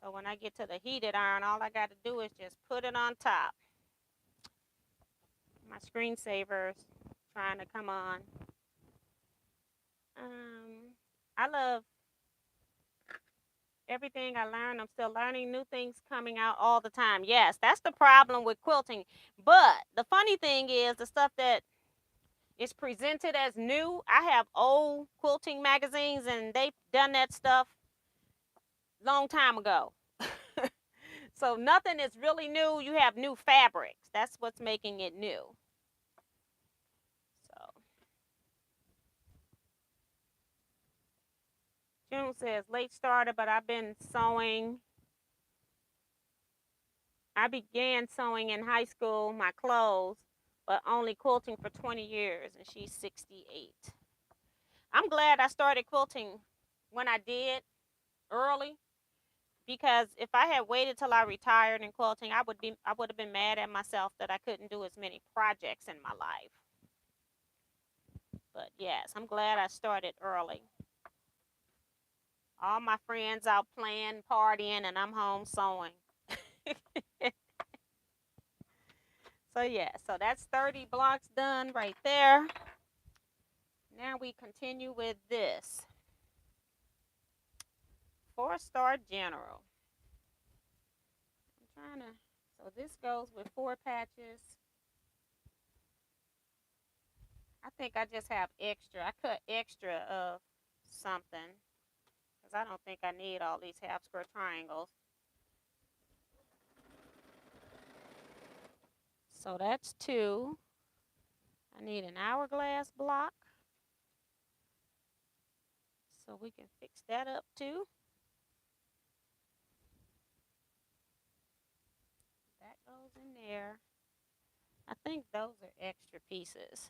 So when I get to the heated iron, all I got to do is just put it on top. My screensaver's trying to come on. I love everything I learned. I'm still learning new things coming out all the time. Yes, that's the problem with quilting. But the funny thing is, the stuff that is presented as new, I have old quilting magazines, and they've done that stuff long time ago. So nothing is really new. You have new fabrics. That's what's making it new. So June says late starter, but I've been sewing I began sewing in high school, my clothes, but only quilting for 20 years, and she's 68. I'm glad I started quilting when I did early because if I had waited till I retired in quilting, I would have been mad at myself that I couldn't do as many projects in my life. But yes, I'm glad I started early. All my friends out playing, partying, and I'm home sewing. So yeah, so that's 30 blocks done right there. Now we continue with this. 4-star general. I'm trying to, so this goes with 4 patches. I think I just have extra. I cut extra of something because I don't think I need all these half square triangles. So that's 2. I need an hourglass block. So we can fix that up too. That goes in there. I think those are extra pieces.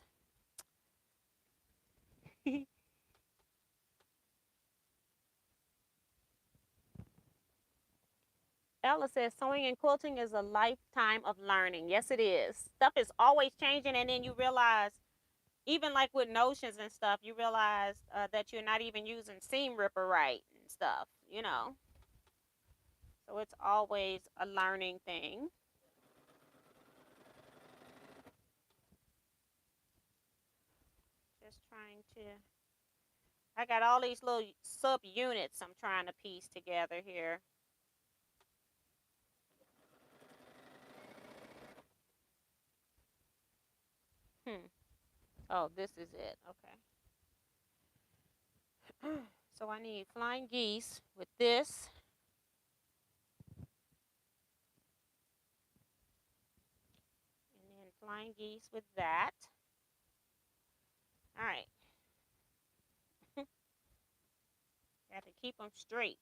Ella says sewing and quilting is a lifetime of learning. Yes, it is. Stuff is always changing, and then you realize, even like with notions and stuff, you realize that you're not even using seam ripper right and stuff, you know. So it's always a learning thing. Just trying to, I got all these little sub units I'm trying to piece together here. Oh, this is it. Okay. So I need flying geese with this. And then flying geese with that. All right. Got to keep them straight.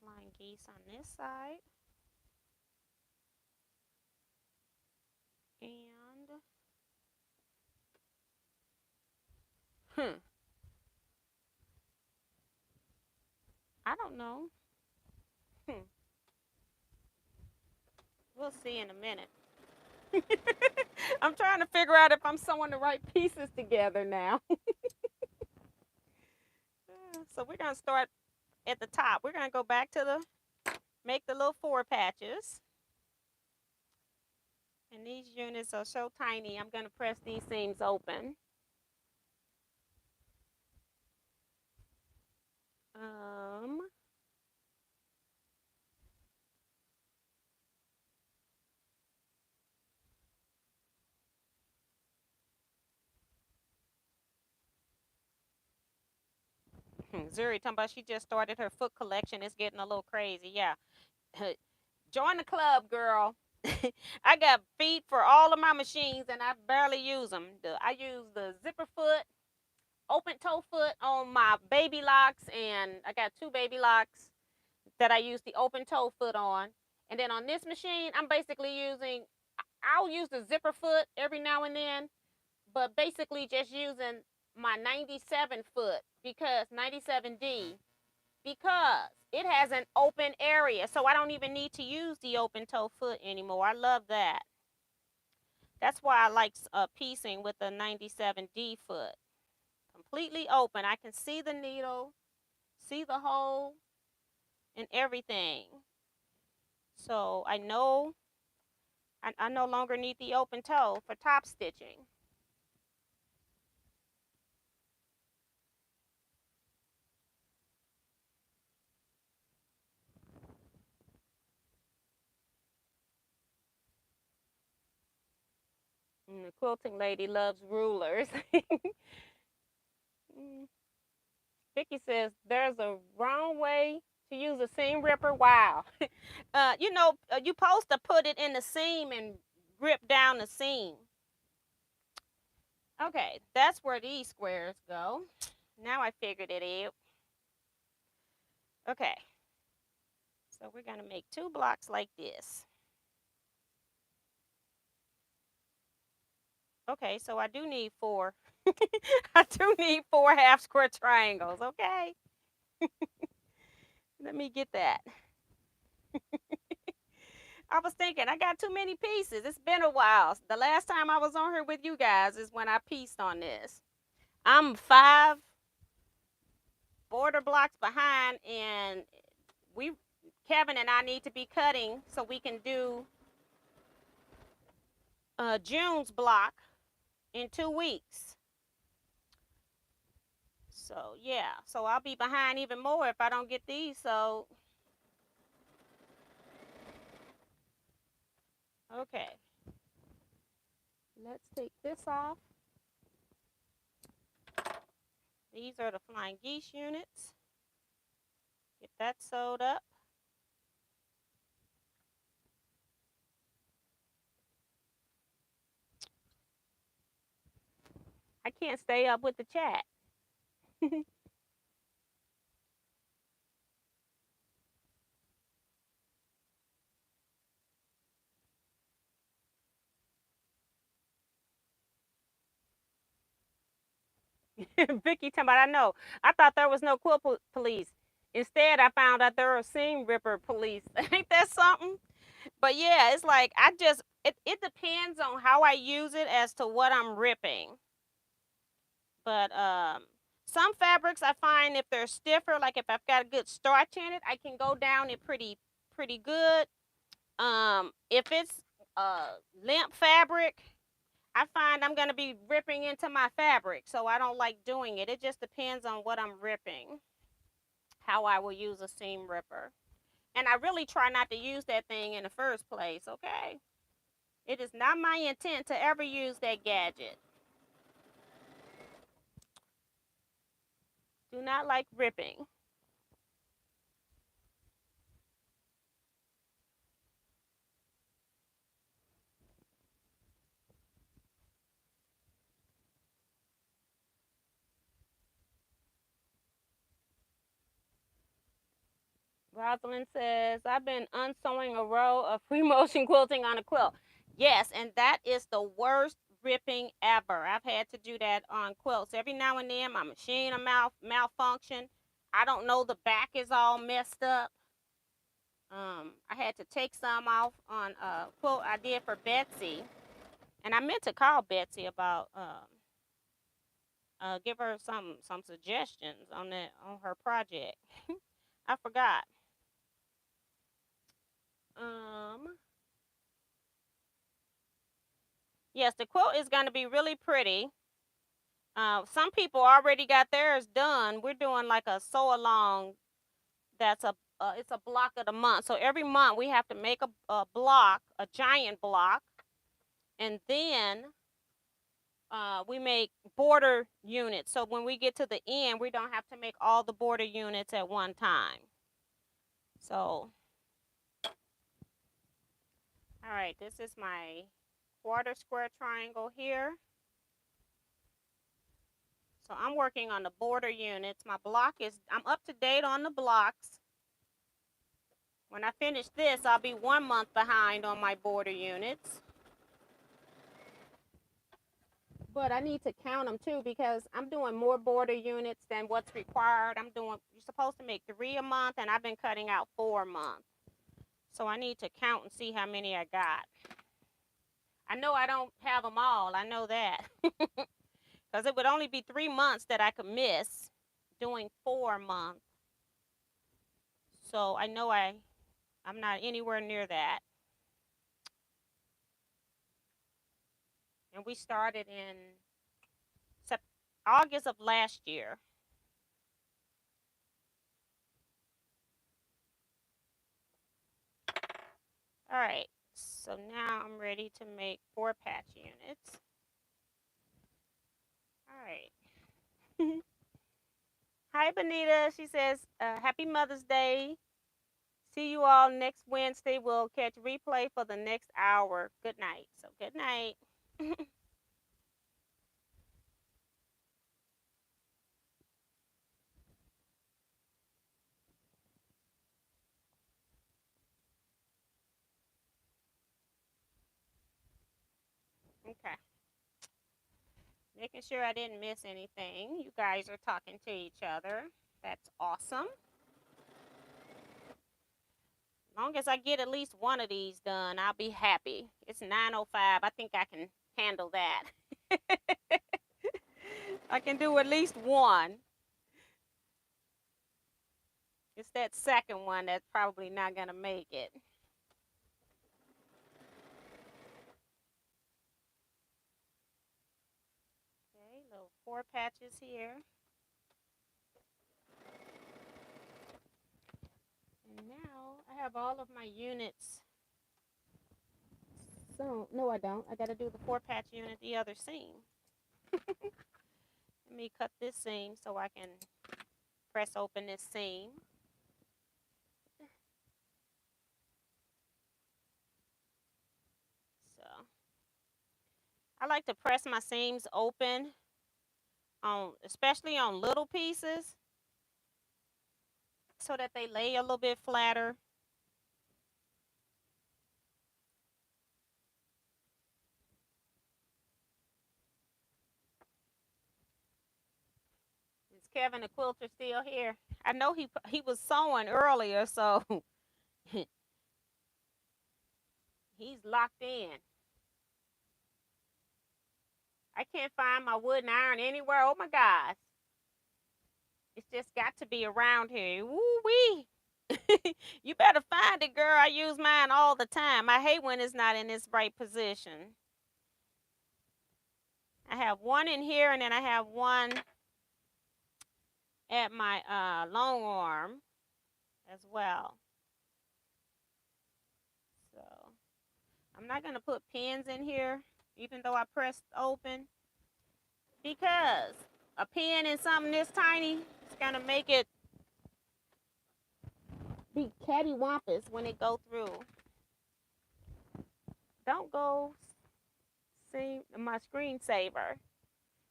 Flying geese on this side. And I don't know. We'll see in a minute. I'm trying to figure out if I'm sewing the right pieces together now. So we're going to start at the top. We're going to go back to make the little 4 patches. And these units are so tiny, I'm going to press these seams open. Zuri talking about she just started her foot collection. It's getting a little crazy. Yeah. Join the club, girl. I got feet for all of my machines and I barely use them. I use the zipper foot, open toe foot on my baby locks, and I got 2 baby locks that I use the open toe foot on. And then on this machine, I'm basically using, I'll use the zipper foot every now and then, but basically just using my 97 foot because 97D, because it has an open area. So I don't even need to use the open toe foot anymore. I love that. That's why I like piecing with the 97D foot. Completely open. I can see the needle, see the hole, and everything. So I know I no longer need the open toe for top stitching. And the quilting lady loves rulers. Vicky says there's a wrong way to use a seam ripper. Wow. You know, you're supposed to put it in the seam and rip down the seam. Okay, that's where these squares go. Now I figured it out. Okay, so we're going to make 2 blocks like this. Okay, so I do need 4. I do need 4 half square triangles, okay? Let me get that. I was thinking I got too many pieces. It's been a while. The last time I was on here with you guys is when I pieced on this. I'm 5 border blocks behind, and Kevin and I need to be cutting so we can do June's block in 2 weeks. So yeah, so I'll be behind even more if I don't get these. So okay, let's take this off. These are the Flying Geese units. Get that sewed up. I can't stay up with the chat. Vicky talking about, I know. I thought there was no quilt police. Instead, I found out there are seam ripper police. Ain't that something? But yeah, it's like it depends on how I use it as to what I'm ripping. But some fabrics I find if they're stiffer, like if I've got a good starch in it, I can go down it pretty good. If it's limp fabric, I find I'm gonna be ripping into my fabric, so I don't like doing it. It just depends on what I'm ripping, how I will use a seam ripper. And I really try not to use that thing in the first place, okay? It is not my intent to ever use that gadget. Do not like ripping. Rosalind says, I've been unsewing a row of free motion quilting on a quilt. Yes, and that is the worst ripping ever. I've had to do that on quilts. Every now and then my machine will malfunction. I don't know, the back is all messed up. I had to take some off on a quilt I did for Betsy. And I meant to call Betsy about give her some suggestions on her project. I forgot. Yes, the quilt is going to be really pretty. Some people already got theirs done. We're doing like a sew along. That's it's a block of the month. So every month we have to make a block, a giant block, and then we make border units. So when we get to the end, we don't have to make all the border units at one time. So, all right, this is my quarter square triangle here. So I'm working on the border units. My block I'm up to date on the blocks. When I finish this, I'll be 1 month behind on my border units. But I need to count them too because I'm doing more border units than what's required. You're supposed to make 3 a month, and I've been cutting out 4 a month. So I need to count and see how many I got. I know I don't have them all. I know that. Because it would only be 3 months that I could miss doing 4 a month. So I know I'm not anywhere near that. And we started in August of last year. All right, so now I'm ready to make 4 patch units. All right. Hi, Benita. She says, happy Mother's Day. See you all next Wednesday. We'll catch replay for the next hour. Good night. So good night. Okay. Making sure I didn't miss anything. You guys are talking to each other. That's awesome. As long as I get at least one of these done, I'll be happy. It's 9:05. I think I can handle that. I can do at least one. It's that second one that's probably not going to make it. Okay, little 4 patches here. And now I have all of my units. So, no, I don't. I got to do the 4-patch unit the other seam. Let me cut this seam so I can press open this seam. So, I like to press my seams open, especially on little pieces, so that they lay a little bit flatter. Is Kevin the quilter still here? I know he was sewing earlier, so he's locked in. I can't find my wood and iron anywhere. Oh my gosh. It's just got to be around here. Woo-wee. You better find it, girl. I use mine all the time. I hate when it's not in its right position. I have one in here, and then I have one at my long arm as well. So I'm not going to put pins in here, even though I pressed open, because a pin in something this tiny is going to make it be cattywampus when it go through. Don't go see my screensaver.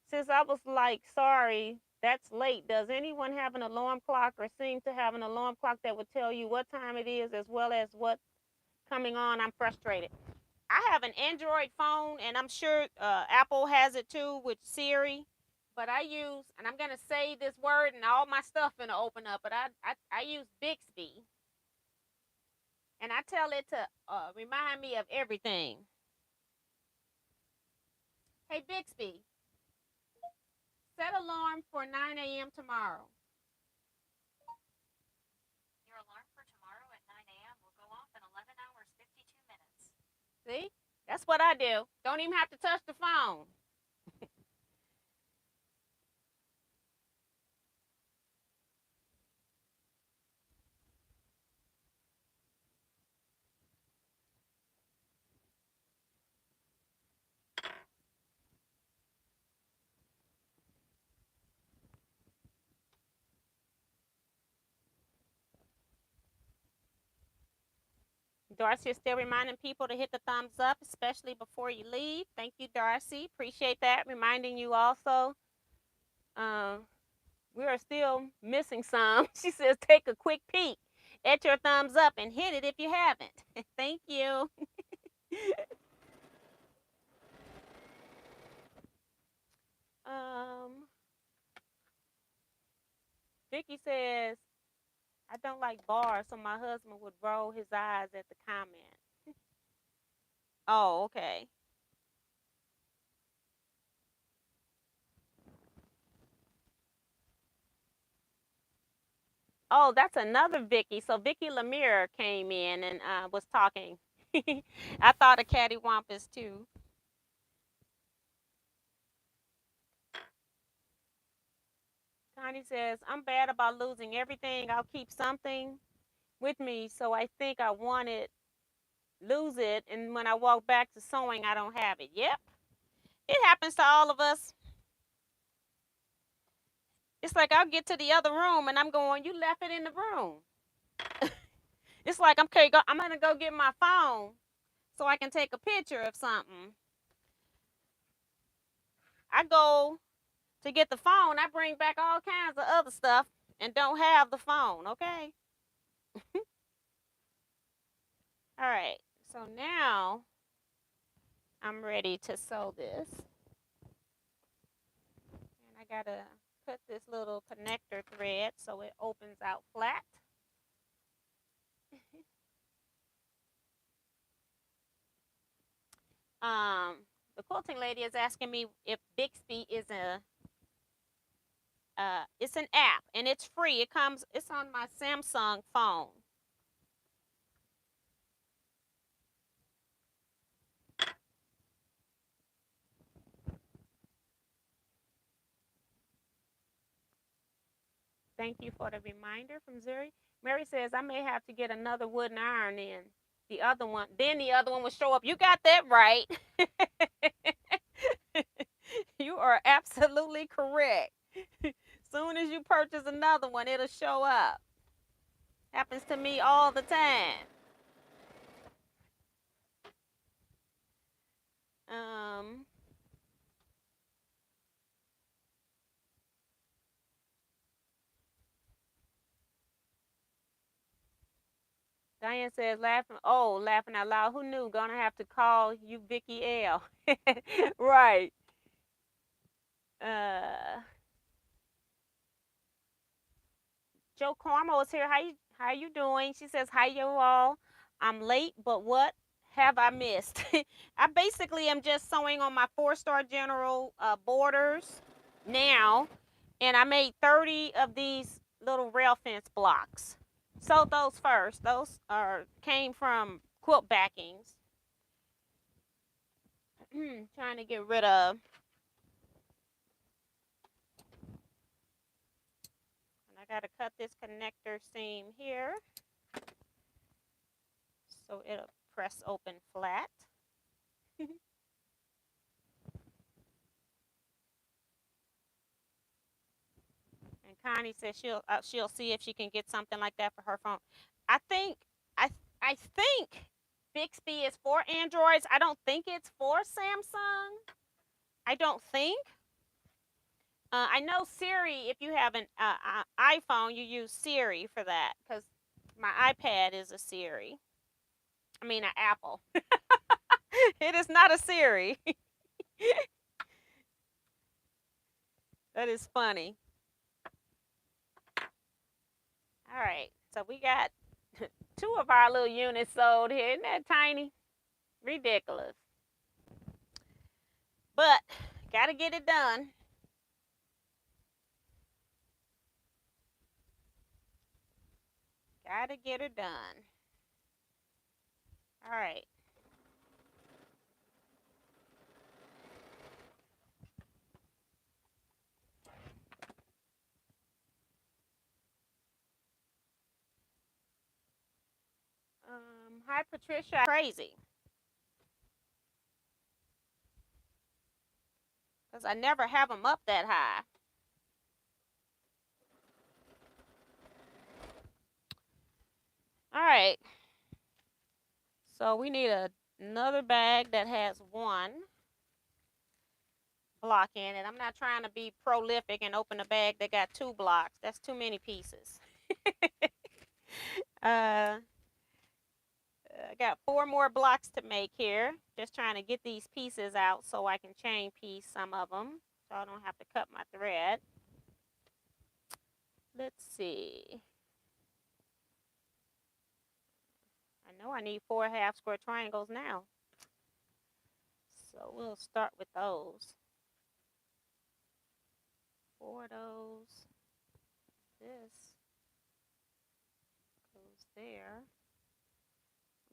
Since I was like, sorry, that's late. Does anyone have an alarm clock or seem to have an alarm clock that would tell you what time it is as well as what's coming on? I'm frustrated. I have an Android phone, and I'm sure Apple has it too with Siri. But I use, and I'm gonna say this word, and all my stuff gonna open up. But I use Bixby, and I tell it to remind me of everything. Hey Bixby, set alarm for 9 a.m. tomorrow. Your alarm for tomorrow at 9 a.m. will go off in 11 hours 52 minutes. See? That's what I do. Don't even have to touch the phone. Darcy is still reminding people to hit the thumbs up, especially before you leave. Thank you, Darcy. Appreciate that. Reminding you also, we are still missing some. She says, take a quick peek at your thumbs up and hit it if you haven't. Thank you. Vicky says, I don't like bars, so my husband would roll his eyes at the comment. Oh, okay. Oh, that's another Vicky. So Vicky Lemire came in and was talking. I thought of cattywampus too. Connie says, I'm bad about losing everything. I'll keep something with me, so I think I want it, lose it, and when I walk back to sewing, I don't have it. Yep, it happens to all of us. It's like I'll get to the other room and I'm going, you left it in the room. It's like, okay, I'm going to go get my phone so I can take a picture of something. I go to get the phone, I bring back all kinds of other stuff and don't have the phone, okay? All right, so now I'm ready to sew this. And I gotta cut this little connector thread so it opens out flat. The quilting lady is asking me if Bixby is it's an app and it's free. It's on my Samsung phone. Thank you for the reminder from Zuri. Mary says I may have to get another wooden iron in. The other one will show up. You got that right. You are absolutely correct. Soon as you purchase another one, it'll show up. Happens to me all the time. Um, Diane says, laughing out loud. Who knew? Gonna have to call you Vicky L. Right. Joe Carmo is here. How you doing? She says, hi, you all. I'm late, but what have I missed? I basically am just sewing on my 4-star general borders now, and I made 30 of these little rail fence blocks. Sewed those first. Those came from quilt backings. Trying to get rid of. And I got to cut this connector seam here so it'll press open flat. And Connie says she'll see if she can get something like that for her phone. I think I think Bixby is for Androids. I don't think it's for Samsung. I don't think. I know Siri. If you have an iPhone, you use Siri for that because my iPad is a Siri. I mean, an Apple. It is not a Siri. That is funny. All right, so we got 2 of our little units sold here. Isn't that tiny? Ridiculous. But gotta get it done. Gotta get her done. All right. Hi Patricia. Crazy. Because I never have them up that high. All right. So we need another bag that has 1 block in it. I'm not trying to be prolific and open a bag that got 2 blocks. That's too many pieces. I got 4 more blocks to make here. Just trying to get these pieces out so I can chain piece some of them so I don't have to cut my thread. Let's see. I know I need 4 half square triangles now. So we'll start with those. 4 of those. This goes there.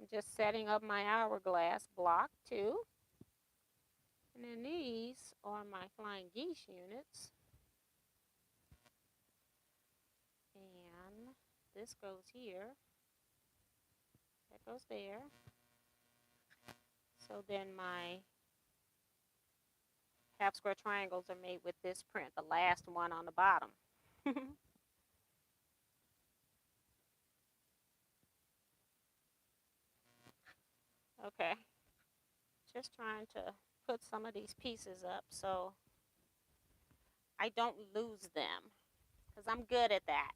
I'm just setting up my hourglass block too. And then these are my flying geese units. And this goes here. That goes there. So then my half square triangles are made with this print, the last one on the bottom. Okay. Just trying to put some of these pieces up so I don't lose them because I'm good at that.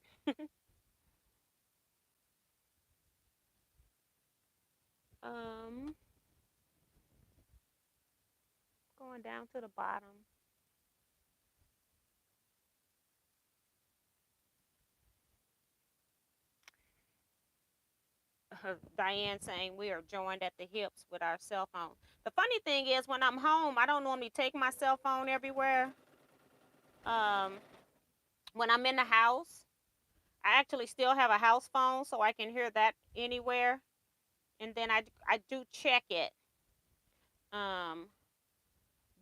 Going down to the bottom. Diane saying we are joined at the hips with our cell phone. The funny thing is, when I'm home, I don't normally take my cell phone everywhere. When I'm in the house, I actually still have a house phone, so I can hear that anywhere. And then I do check it. Um,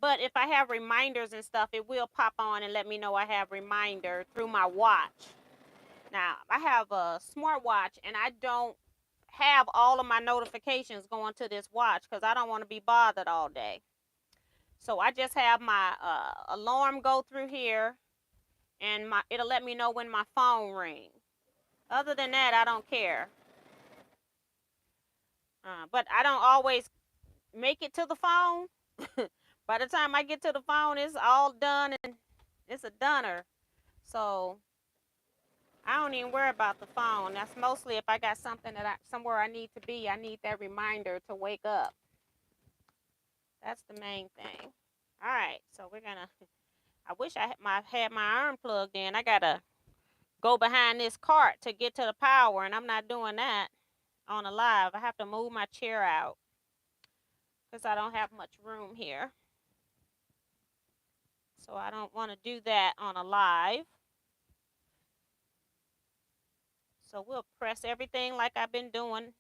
but if I have reminders and stuff, it will pop on and let me know I have reminder through my watch. Now, I have a smartwatch, and I don't have all of my notifications going to this watch because I don't want to be bothered all day. So I just have my alarm go through here, and it'll let me know when my phone rings. Other than that, I don't care. But I don't always make it to the phone. By the time I get to the phone, it's all done and it's a dunner. So I don't even worry about the phone. That's mostly if I got something somewhere I need to be. I need that reminder to wake up. That's the main thing. All right, so we're gonna. I wish I had my iron plugged in. I gotta go behind this cart to get to the power, and I'm not doing that on a live. I have to move my chair out because I don't have much room here. So I don't want to do that on a live. So we'll press everything like I've been doing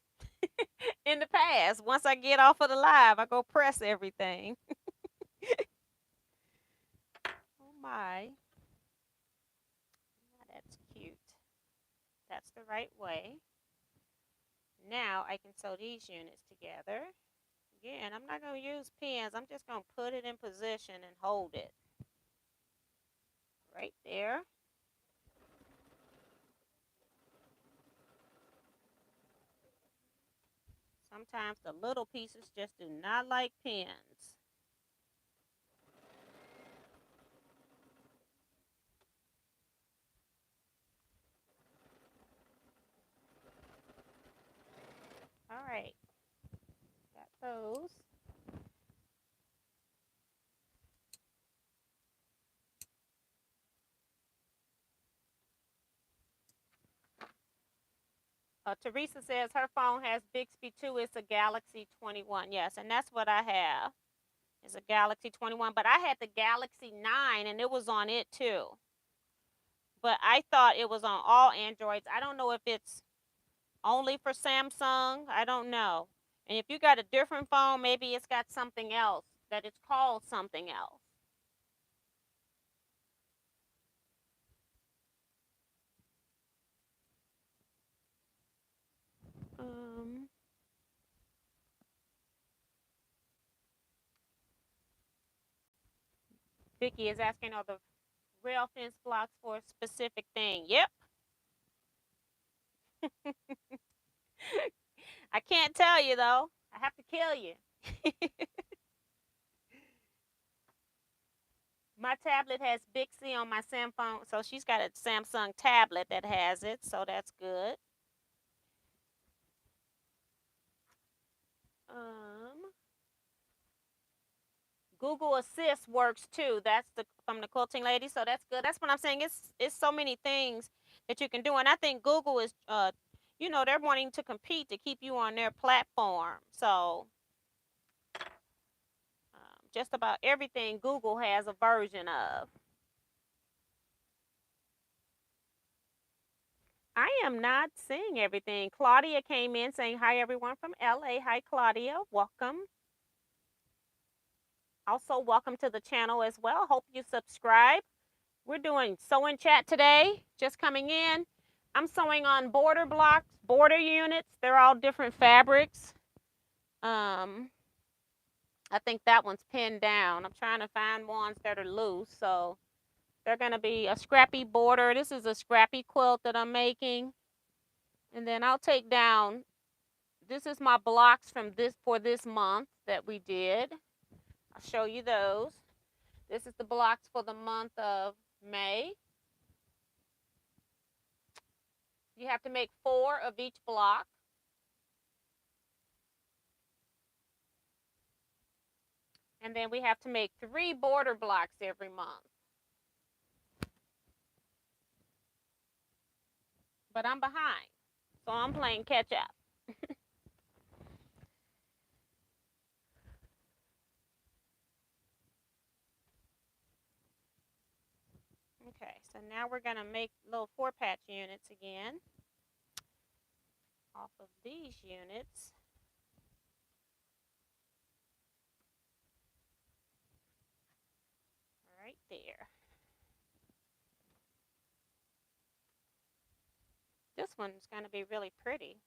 in the past. Once I get off of the live, I go press everything. Oh my. That's cute. That's the right way. Now I can sew these units together. Again, I'm not going to use pins. I'm just going to put it in position and hold it. Right there. Sometimes the little pieces just do not like pins. All right. Got those. Teresa says her phone has Bixby too. It's a Galaxy 21. Yes, and that's what I have. It's a Galaxy 21. But I had the Galaxy 9, and it was on it too. But I thought it was on all Androids. I don't know if it's only for Samsung. I don't know. And if you got a different phone, maybe it's got something else, that it's called something else. Vicky is asking, are the rail fence blocks for a specific thing? Yep. I can't tell you, though. I have to kill you. My tablet has Bixby on my Samsung, so she's got a Samsung tablet that has it, so that's good. Google Assist works too. That's from the quilting lady, so that's good. That's what I'm saying. It's so many things that you can do, and I think Google is, they're wanting to compete to keep you on their platform. So just about everything Google has a version of. I am not seeing everything. Claudia came in saying, hi, everyone from LA. Hi, Claudia. Welcome. Also, welcome to the channel as well. Hope you subscribe. We're doing sew and chat today. Just coming in. I'm sewing on border blocks, border units. They're all different fabrics. I think that one's pinned down. I'm trying to find ones that are loose. So they're going to be a scrappy border. This is a scrappy quilt that I'm making. And then I'll take down, this is my blocks for this month that we did. I'll show you those. This is the blocks for the month of May. You have to make 4 of each block. And then we have to make 3 border blocks every month. But I'm behind, so I'm playing catch up. Okay, so now we're going to make little 4-patch units again off of these units. Right there. This one's going to be really pretty.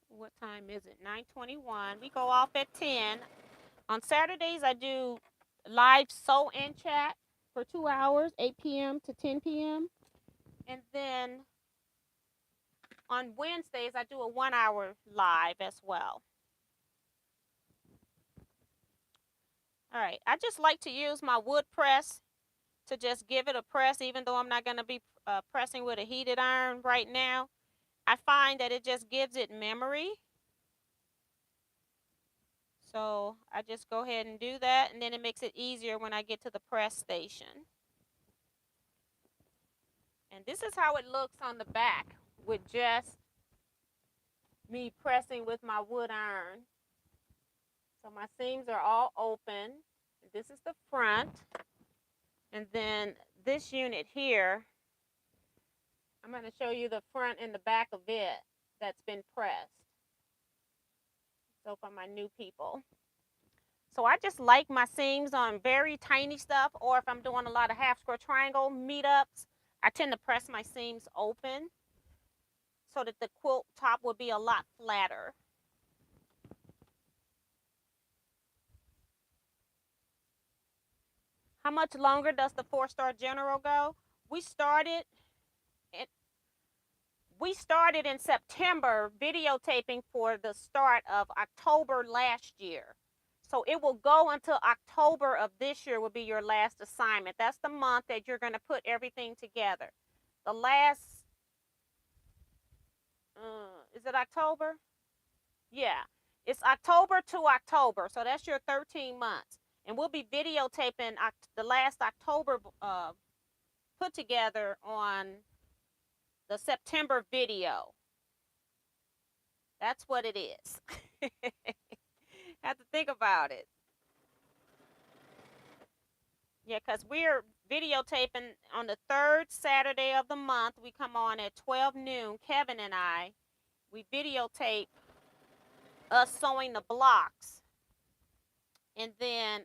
What time is it? 9:21. We go off at 10. On Saturdays, I do live sew and chat for 2 hours, 8 p.m. to 10 p.m. And then on Wednesdays, I do a 1-hour live as well. All right, I just like to use my wood press to just give it a press, even though I'm not going to be pressing with a heated iron right now. I find that it just gives it memory. So I just go ahead and do that, and then it makes it easier when I get to the press station. And this is how it looks on the back with just me pressing with my wood iron. So my seams are all open. This is the front. And then this unit here, I'm going to show you the front and the back of it that's been pressed. So for my new people. So I just like my seams on very tiny stuff, or if I'm doing a lot of half square triangle meetups, I tend to press my seams open so that the quilt top will be a lot flatter. How much longer does the 4-star general go? We started in September videotaping for the start of October last year. So it will go until October of this year will be your last assignment. That's the month that you're going to put everything together. The last, is it October? Yeah, it's October to October. So that's your 13 months. And we'll be videotaping the last October put together on the September video. That's what it is. Have to think about it. Yeah, because we're videotaping on the 3rd Saturday of the month. We come on at 12 noon, Kevin and I. We videotape us sewing the blocks. And then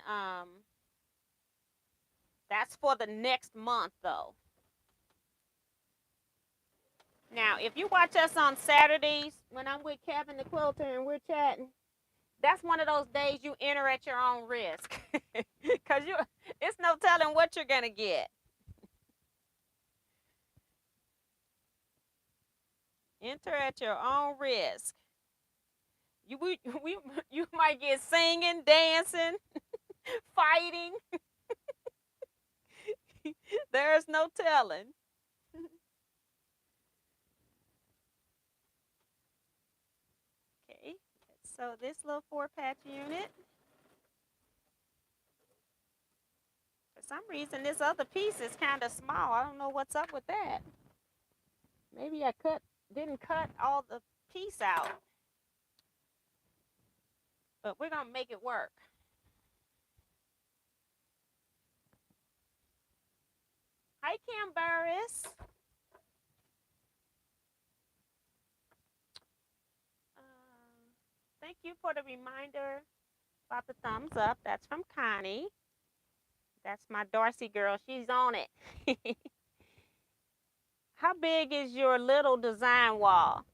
that's for the next month, though. Now, if you watch us on Saturdays when I'm with Kevin the quilter and we're chatting, that's one of those days you enter at your own risk. Because it's no telling what you're going to get. Enter at your own risk. You might get singing, dancing, fighting. There's no telling. Okay, so this little 4-patch unit. For some reason, this other piece is kind of small. I don't know what's up with that. Maybe I didn't cut all the piece out. But we're going to make it work. Hi, Cam Burris. Thank you for the reminder about the thumbs up. That's from Connie. That's my Darcy girl. She's on it. How big is your little design wall?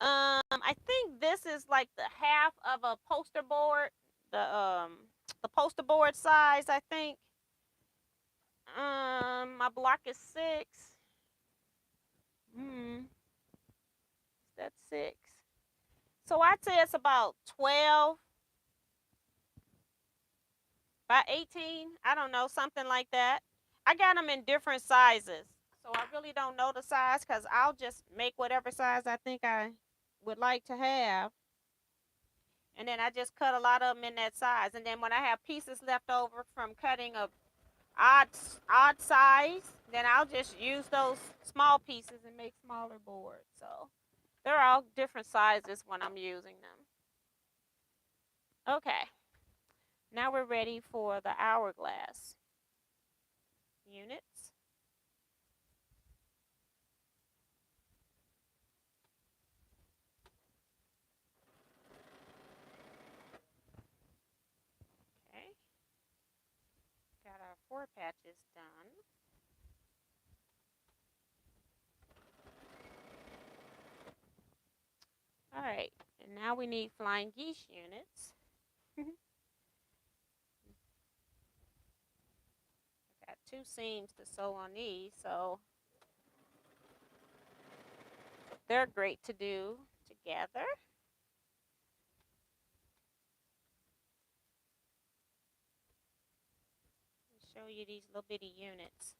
I think this is like the half of a poster board. The poster board size, I think. My block is 6. That's 6. So I'd say it's about 12 by 18. I don't know, something like that. I got them in different sizes. So I really don't know the size because I'll just make whatever size I think I would like to have. And then I just cut a lot of them in that size. And then when I have pieces left over from cutting a odd odd size, then I'll just use those small pieces and make smaller boards. So they're all different sizes when I'm using them. Okay, now we're ready for the hourglass units. Okay, got our 4 patches done. All right, and now we need flying geese units. Got 2 seams to sew on these, so they're great to do together. I'll show you these little bitty units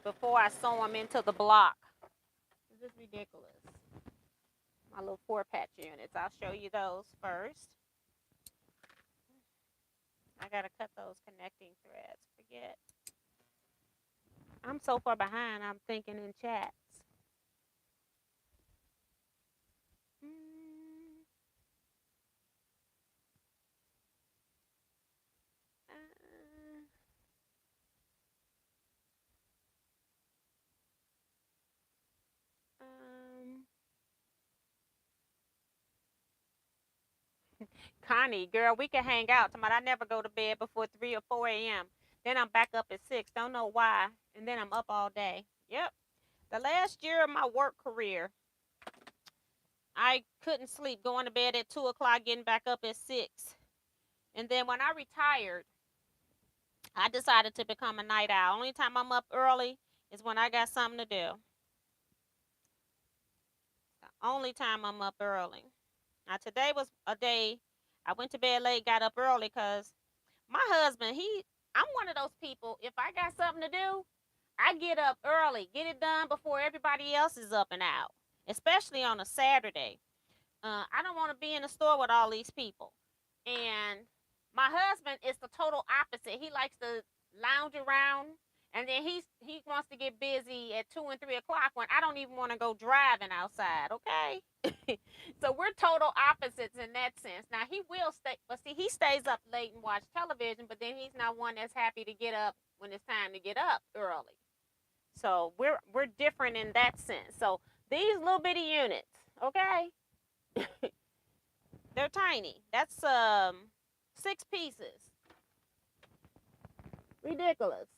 before I sew them into the block. This is ridiculous. My little 4-patch units. I'll show you those first. I gotta cut those connecting threads. Forget. I'm so far behind, I'm thinking in chats. Connie, girl, we can hang out. I never go to bed before 3 or 4 a.m. Then I'm back up at 6. Don't know why. And then I'm up all day. Yep. The last year of my work career, I couldn't sleep, going to bed at 2 o'clock, getting back up at 6. And then when I retired, I decided to become a night owl. Only time I'm up early is when I got something to do. The only time I'm up early. Now, today was a day I went to bed late, got up early because my husband, I'm one of those people, if I got something to do, I get up early, get it done before everybody else is up and out, especially on a Saturday. I don't want to be in the store with all these people. And my husband is the total opposite. He likes to lounge around, and then he wants to get busy at 2 and 3 o'clock when I don't even want to go driving outside. Okay, so we're total opposites in that sense. Now he will stay, but see, he stays up late and watch television, but then he's not one that's happy to get up when it's time to get up early. So we're different in that sense. So these little bitty units, okay, they're tiny. That's 6 pieces. Ridiculous.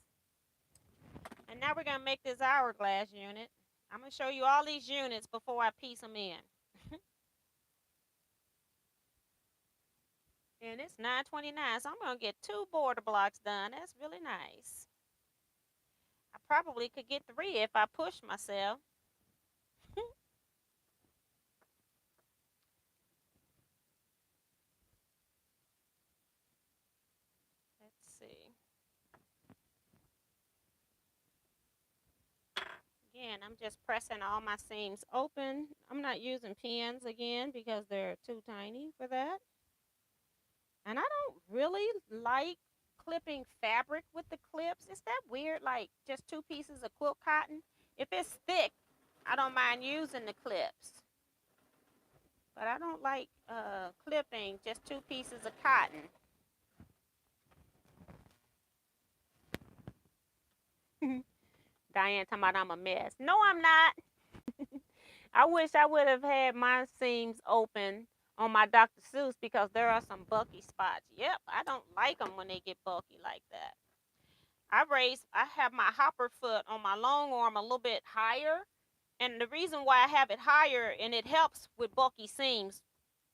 And now we're gonna make this hourglass unit. I'm gonna show you all these units before I piece them in. And it's 9:29, so I'm gonna get 2 border blocks done. That's really nice. I probably could get 3 if I push myself. Let's see. Again, I'm just pressing all my seams open. I'm not using pins again because they're too tiny for that. And I don't really like clipping fabric with the clips. Is that weird? Like just 2 pieces of quilt cotton? If it's thick, I don't mind using the clips. But I don't like clipping just 2 pieces of cotton. Diane talking about I'm a mess. No, I'm not. I wish I would have had my seams open on my Dr. Seuss because there are some bulky spots. Yep, I don't like them when they get bulky like that. I have my hopper foot on my long arm a little bit higher. And the reason why I have it higher, and it helps with bulky seams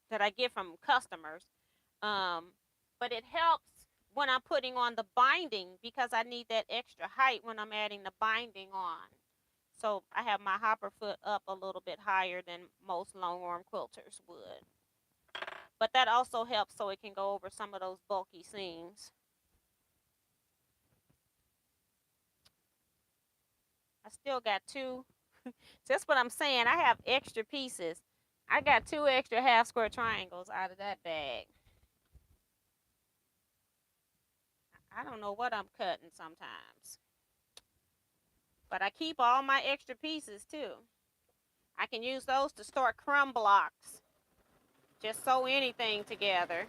that I get from customers, but it helps when I'm putting on the binding because I need that extra height when I'm adding the binding on. So I have my hopper foot up a little bit higher than most long arm quilters would. But that also helps so it can go over some of those bulky seams. I still got two. That's what I'm saying. I have extra pieces. I got two extra half square triangles out of that bag. I don't know what I'm cutting sometimes. But I keep all my extra pieces too. I can use those to start crumb blocks. Just sew anything together.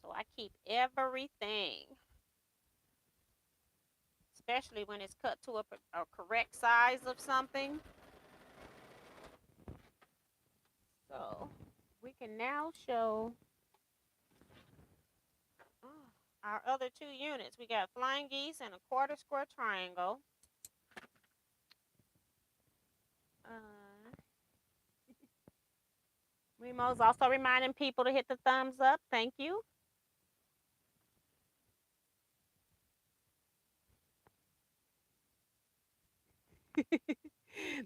So I keep everything. Especially when it's cut to a correct size of something. So we can now show our other two units. We got flying geese and a quarter square triangle. Remo's also reminding people to hit the thumbs up. Thank you.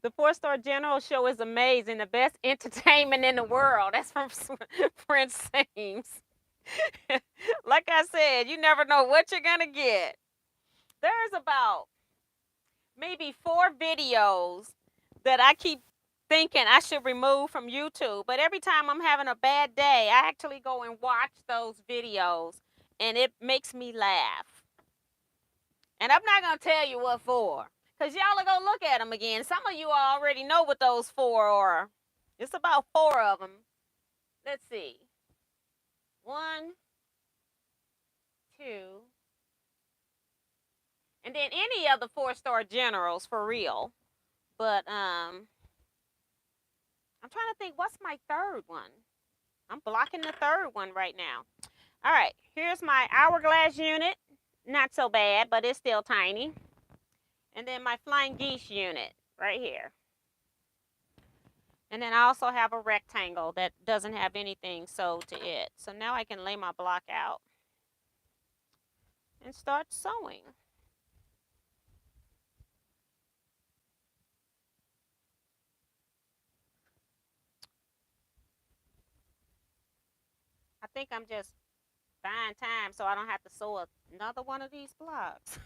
The four-star general show is amazing. The best entertainment in the world. That's from Prince Sames. Like I said, you never know what you're going to get. There's about maybe 4 videos that I keep thinking I should remove from YouTube. But every time I'm having a bad day, I actually go and watch those videos. And it makes me laugh. And I'm not going to tell you what for. Because y'all are going to look at them again. Some of you already know what those 4 are. It's about 4 of them. Let's see. 1, 2. And then any of the 4-star generals for real. But I'm trying to think, what's my third one? I'm blocking the third one right now. All right, here's my hourglass unit. Not so bad, but it's still tiny. And then my flying geese unit right here. And then I also have a rectangle that doesn't have anything sewed to it. So now I can lay my block out and start sewing. I think I'm just buying time so I don't have to sew another one of these blocks.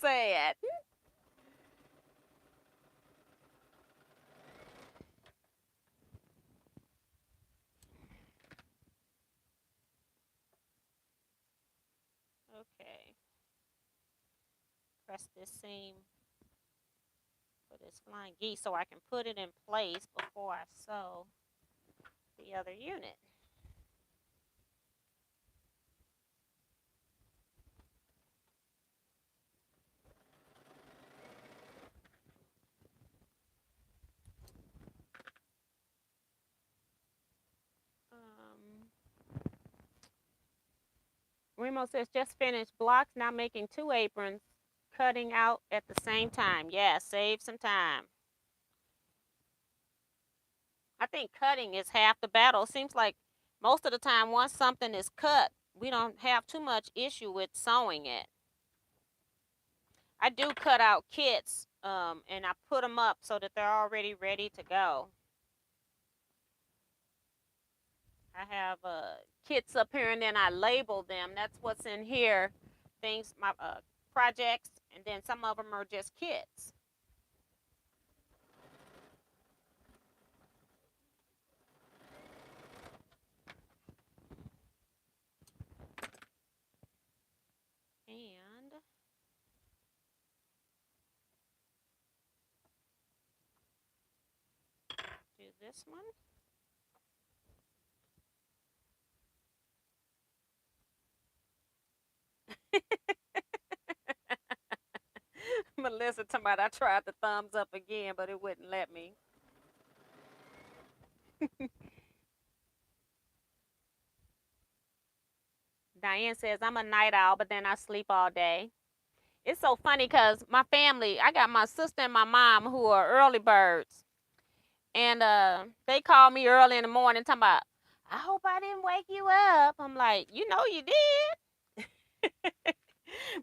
Sad. Okay. Press this seam for this flying geese so I can put it in place before I sew the other unit. Remo says, just finished blocks, now making 2 aprons, cutting out at the same time. Yeah, save some time. I think cutting is half the battle. Seems like most of the time once something is cut, we don't have too much issue with sewing it. I do cut out kits and I put them up so that they're already ready to go. I have kits up here and then I label them. That's what's in here. Things, my projects, and then some of them are just kits. And do this one. Melissa talking about I tried the thumbs up again, but it wouldn't let me. Diane says, I'm a night owl, but then I sleep all day. It's so funny because my family, I got my sister and my mom who are early birds. And they call me early in the morning talking about, I hope I didn't wake you up. I'm like, you know you did.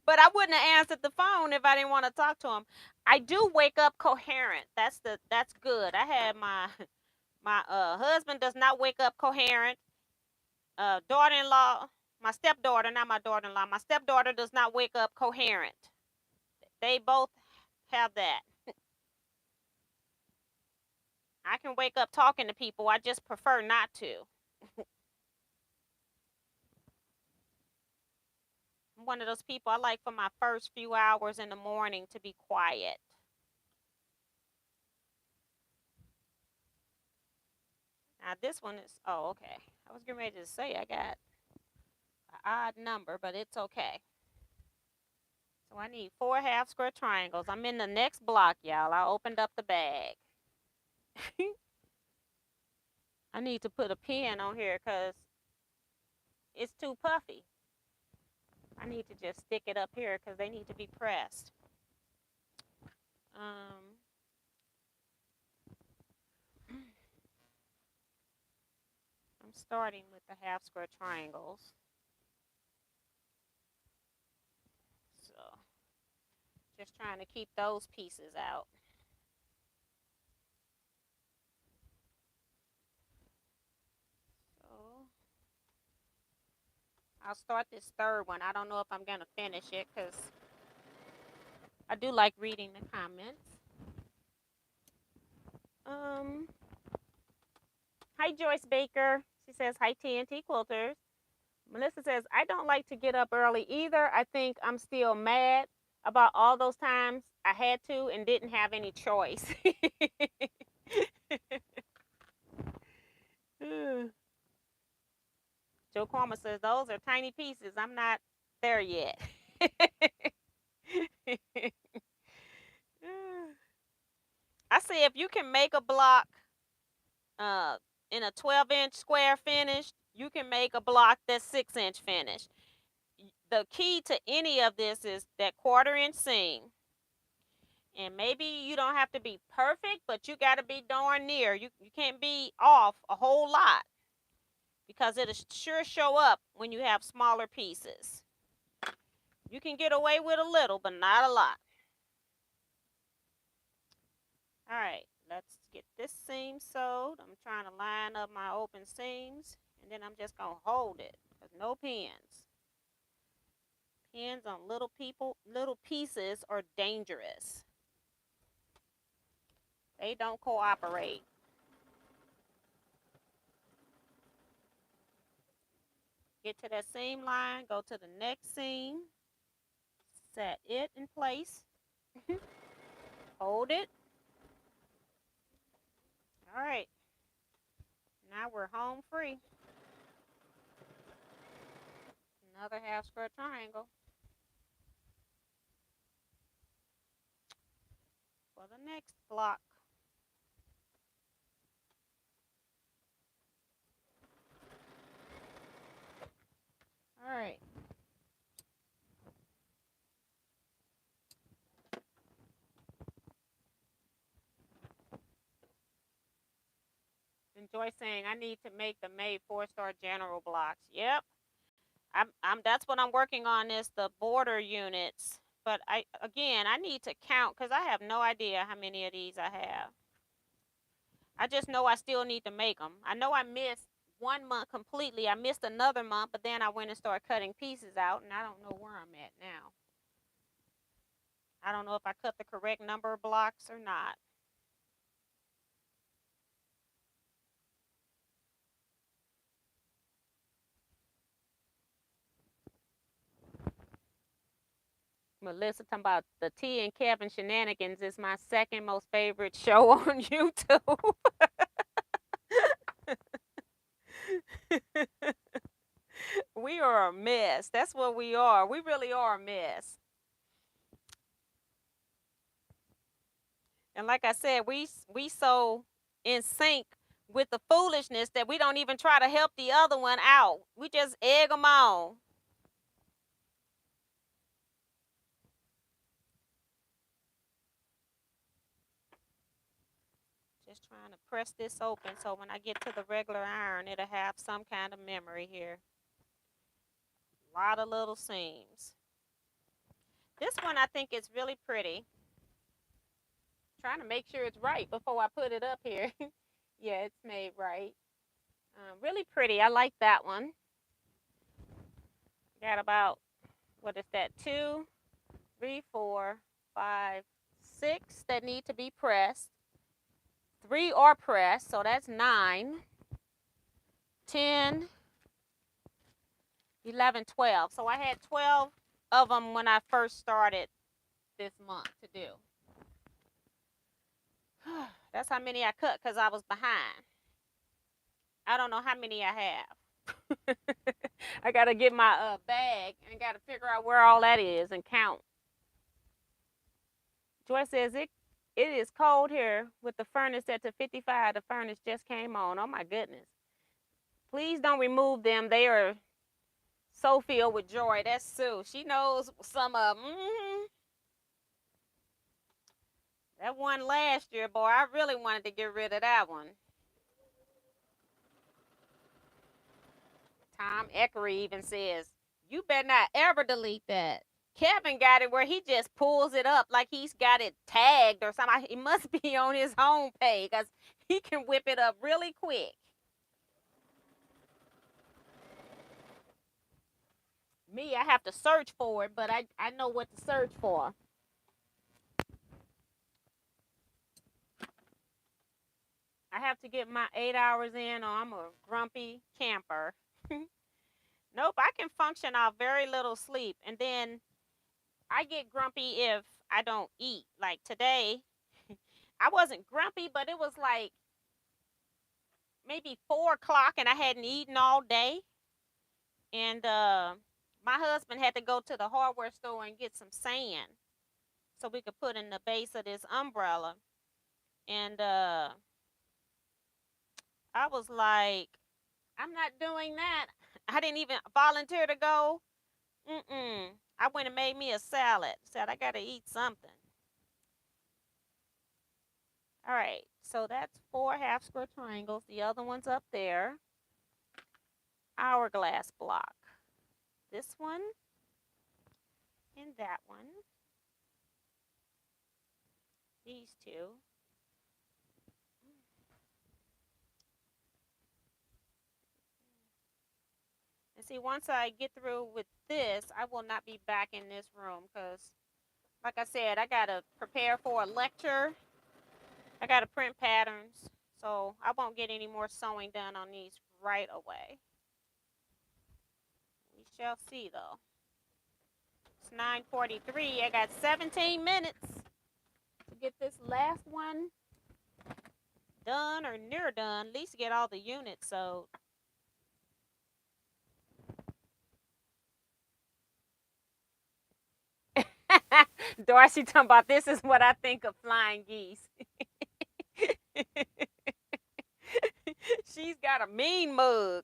But I wouldn't have answered the phone if I didn't want to talk to them. I do wake up coherent. That's good. I had my husband does not wake up coherent. Daughter-in-law, My stepdaughter, not my daughter-in-law, my stepdaughter does not wake up coherent. They both have that. I can wake up talking to people. I just prefer not to. I'm one of those people, I like for my first few hours in the morning to be quiet. Now this one is, oh, okay. I was getting ready to say I got an odd number, but it's okay. So I need 4 half square triangles. I'm in the next block, y'all. I opened up the bag. I need to put a pen on here because it's too puffy. I need to just stick it up here because they need to be pressed. I'm starting with the half square triangles. So just trying to keep those pieces out. So I'll start this third one. I don't know if I'm going to finish it because I do like reading the comments. Hi, Joyce Baker. She says, hi, TNT Quilters. Melissa says, I don't like to get up early either. I think I'm still mad about all those times I had to and didn't have any choice. Joe Kwama says, those are tiny pieces. I'm not there yet. I say if you can make a block in a 12-inch square finished, you can make a block that's 6-inch finished. The key to any of this is that 1/4-inch seam. And maybe you don't have to be perfect, but you got to be darn near. You can't be off a whole lot because it'll sure show up when you have smaller pieces. You can get away with a little, but not a lot. All right, let's get this seam sewed. I'm trying to line up my open seams, and then I'm just going to hold it with no pins. Pins on little pieces are dangerous. They don't cooperate. Get to that seam line, go to the next seam, set it in place, hold it. All right, now we're home free. Another half square triangle for the next block. All right. Enjoy saying I need to make the May 4-star general blocks. Yep. That's what I'm working on is the border units. But I need to count because I have no idea how many of these I have. I just know I still need to make them. I know I missed 1 month completely. I missed another month, but then I went and started cutting pieces out, and I don't know where I'm at now. I don't know if I cut the correct number of blocks or not. Melissa talking about the T and Kevin Shenanigans is my second most favorite show on YouTube. We are a mess. That's what we are. We really are a mess. And like I said, we so in sync with the foolishness that we don't even try to help the other one out. We just egg them on. Just trying to press this open so when I get to the regular iron, it'll have some kind of memory here. A lot of little seams. This one I think is really pretty. Trying to make sure it's right before I put it up here. Yeah, it's made right. Really pretty. I like that one. Got about, what is that, 2, 3, 4, 5, 6 that need to be pressed. 3 are pressed, so that's 9, 10, 11, 12. So I had 12 of them when I first started this month to do. That's how many I cut because I was behind. I don't know how many I have. I got to get my bag and got to figure out where all that is and count. Joy says it is cold here with the furnace set to 55. The furnace just came on. Oh my goodness. Please don't remove them. They are so filled with joy. That's Sue. She knows some of them. That one last year, boy, I really wanted to get rid of that one. Tom Eckery even says, you better not ever delete that. Kevin got it where he just pulls it up like he's got it tagged or something. It must be on his home page because he can whip it up really quick. Me, I have to search for it, but I know what to search for. I have to get my 8 hours in or I'm a grumpy camper. Nope, I can function off very little sleep. And then I get grumpy if I don't eat. Like today, I wasn't grumpy, but it was like maybe 4 o'clock and I hadn't eaten all day. And my husband had to go to the hardware store and get some sand so we could put in the base of this umbrella. And I was like, I'm not doing that. I didn't even volunteer to go. I went and made me a salad. Said I got to eat something. All right, so that's 4 half square triangles. The other one's up there. Hourglass block. This one and that one. These two. And see, once I get through with this, I will not be back in this room because, like I said, I got to prepare for a lecture. I got to print patterns. So I won't get any more sewing done on these right away. We shall see, though. It's 9:43. I got 17 minutes to get this last one done or near done. At least get all the units sewed. Darcy talking about this is what I think of flying geese. She's got a mean mug.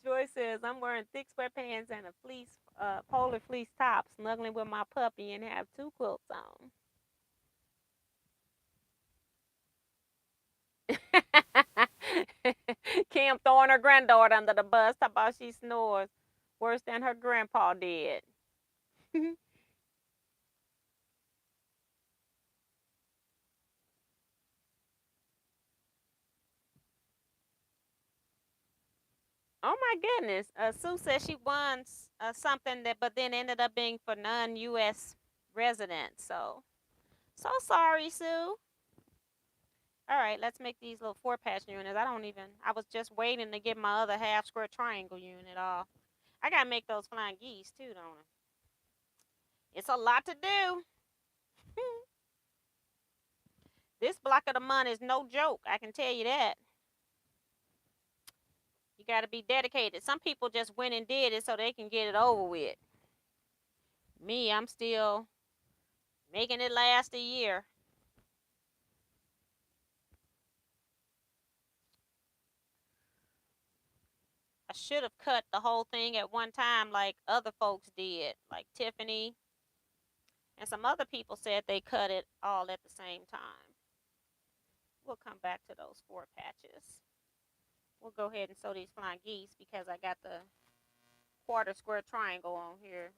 Joy says, I'm wearing thick sweatpants and a fleece, polar fleece top, snuggling with my puppy and have 2 quilts on. Kim throwing her granddaughter under the bus. Talk about she snores worse than her grandpa did. Oh my goodness. Sue says she won something that, but then ended up being for non-U.S. residents. So sorry, Sue. All right, let's make these little 4-patch units. I was just waiting to get my other half square triangle unit off. I got to make those flying geese too, don't I? It's a lot to do. This block of the month is no joke. I can tell you that. You got to be dedicated. Some people just went and did it so they can get it over with. Me, I'm still making it last a year. I should have cut the whole thing at one time like other folks did, like Tiffany. And some other people said they cut it all at the same time. We'll come back to those 4 patches. We'll go ahead and sew these flying geese because I got the quarter square triangle on here.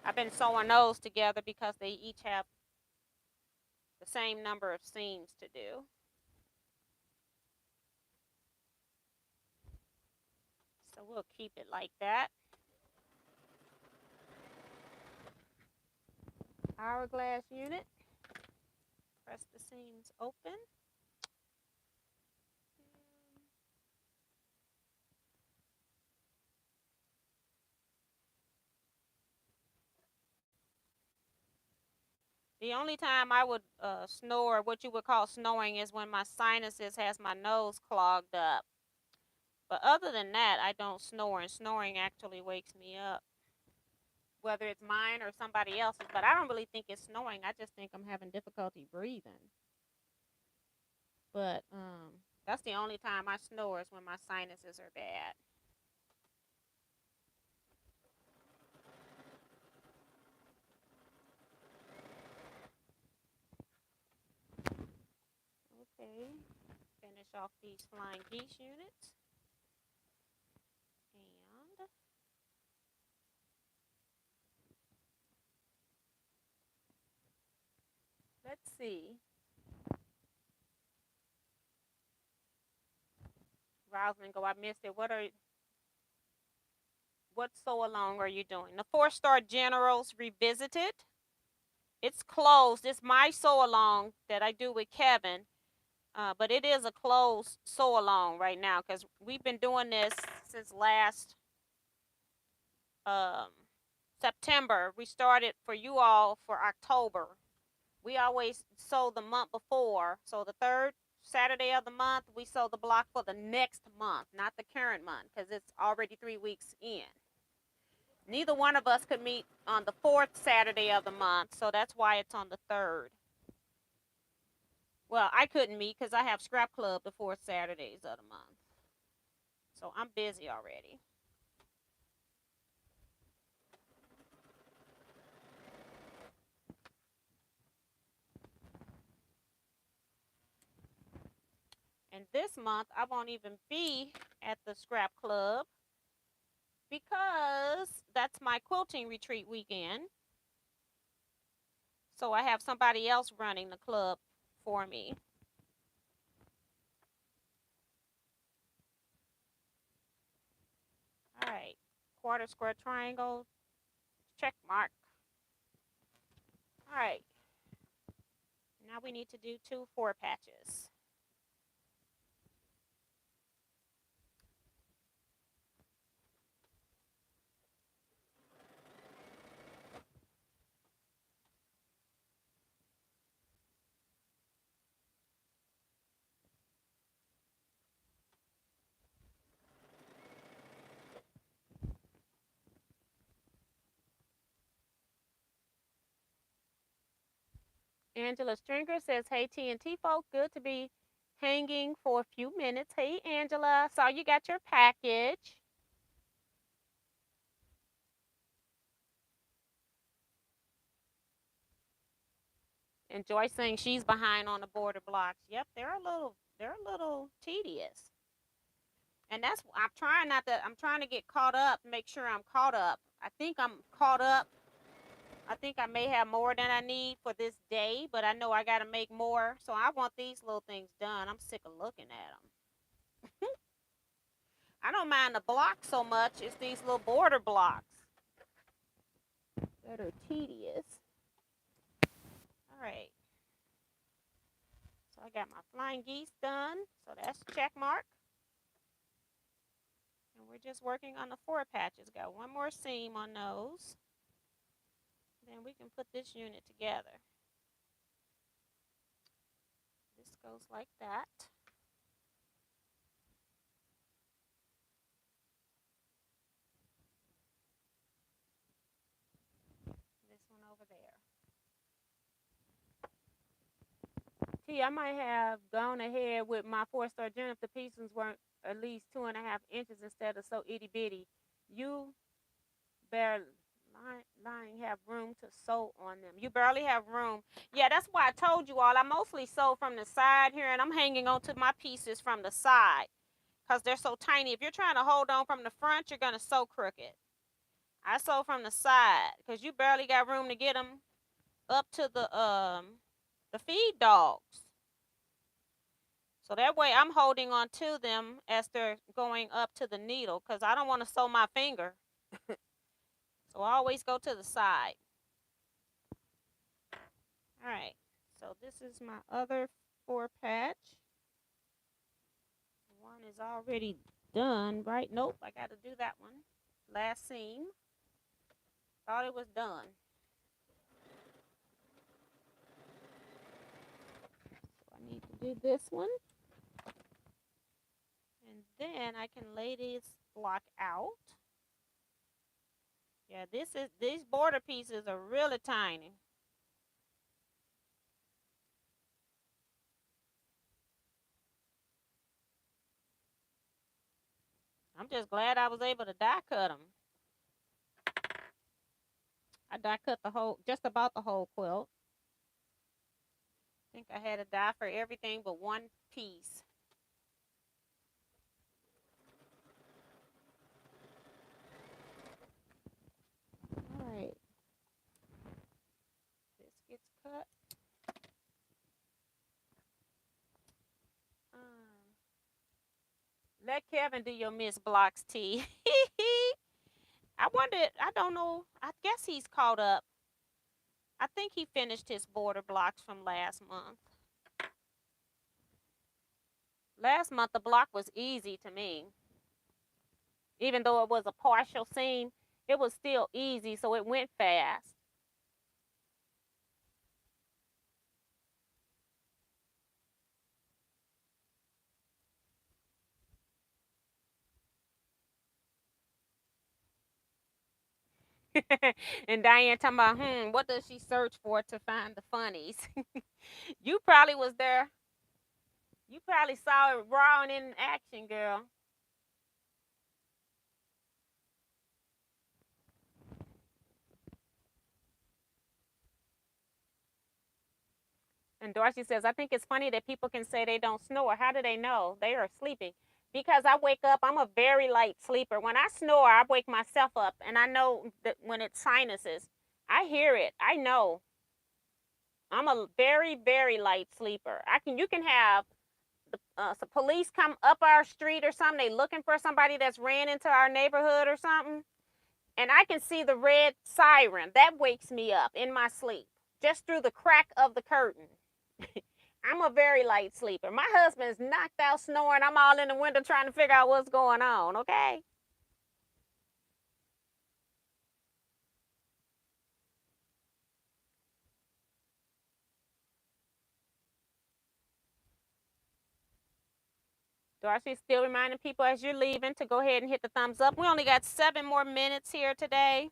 I've been sewing those together because they each have the same number of seams to do. So we'll keep it like that. Hourglass unit. Press the seams open. The only time I would snore, what you would call snoring, is when my sinuses has my nose clogged up. But other than that, I don't snore, and snoring actually wakes me up. Whether it's mine or somebody else's, but I don't really think it's snoring. I just think I'm having difficulty breathing. But that's the only time I snore is when my sinuses are bad. Okay, finish off these flying geese units. And let's see. Roslyn, go, I missed it. What sew along are you doing? The 4-Star Generals Revisited. It's closed. It's my sew along that I do with Kevin. But it is a closed sew along right now because we've been doing this since last September. We started for you all for October. We always sew the month before. So the third Saturday of the month, we sew the block for the next month, not the current month, because it's already 3 weeks in. Neither one of us could meet on the fourth Saturday of the month, so that's why it's on the third. Well, I couldn't meet because I have scrap club the fourth Saturdays of the month. So I'm busy already. And this month, I won't even be at the scrap club because that's my quilting retreat weekend. So I have somebody else running the club for me. All right, quarter, square, triangle, check mark. All right, now we need to do 2 4 patches. Angela Stringer says, hey, T&T folk, good to be hanging for a few minutes. Hey, Angela, saw you got your package. And Joyce saying she's behind on the border blocks. Yep, they're a little tedious. And that's, I'm trying to get caught up, make sure I'm caught up. I think I'm caught up. I think I may have more than I need for this day, but I know I got to make more. So I want these little things done. I'm sick of looking at them. I don't mind the blocks so much. It's these little border blocks that are tedious. All right. So I got my flying geese done. So that's check mark. And we're just working on the 4 patches. Got one more seam on those. Then we can put this unit together. This goes like that. This one over there. T, I might have gone ahead with my 4-Star Gem if the pieces weren't at least 2.5 inches instead of so itty bitty. You barely have room to sew on them. You barely have room. Yeah, that's why I told you all. I mostly sew from the side here, and I'm hanging on to my pieces from the side because they're so tiny. If you're trying to hold on from the front, you're going to sew crooked. I sew from the side because you barely got room to get them up to the feed dogs. So that way I'm holding on to them as they're going up to the needle because I don't want to sew my finger. So I always go to the side. All right, so this is my other 4 patch. One is already done, right? Nope, I got to do that one. Last seam. Thought it was done. So I need to do this one. And then I can lay this block out. Yeah, these border pieces are really tiny. I'm just glad I was able to die cut them. I die cut just about the whole quilt. I think I had a die for everything but one piece. All right. This gets cut. Let Kevin do your Miss Blocks tea. I wonder, I don't know. I guess he's caught up. I think he finished his border blocks from last month. Last month, the block was easy to me. Even though it was a partial seam, it was still easy, so it went fast. And Diane talking about, what does she search for to find the funnies? You probably was there. You probably saw it raw and in action, girl. And Dorothy says, I think it's funny that people can say they don't snore. How do they know? They are sleeping. Because I wake up, I'm a very light sleeper. When I snore, I wake myself up. And I know that when it's sinuses, I hear it. I know. I'm a very, very light sleeper. You can have some police come up our street or something. They looking for somebody that's ran into our neighborhood or something. And I can see the red siren. That wakes me up in my sleep. Just through the crack of the curtain. I'm a very light sleeper. My husband's knocked out snoring. I'm all in the window trying to figure out what's going on, okay? Darcy's still reminding people as you're leaving to go ahead and hit the thumbs up. We only got 7 more minutes here today.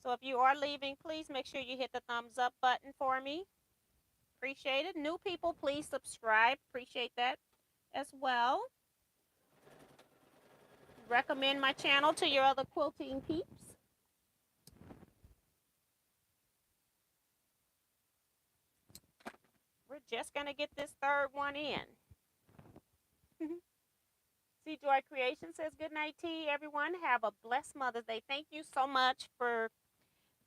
So if you are leaving, please make sure you hit the thumbs up button for me. Appreciate it. New people, please subscribe. Appreciate that as well. Recommend my channel to your other quilting peeps. We're just going to get this third one in. C Joy Creation says, good night, T. Everyone, have a blessed Mother's Day. Thank you so much for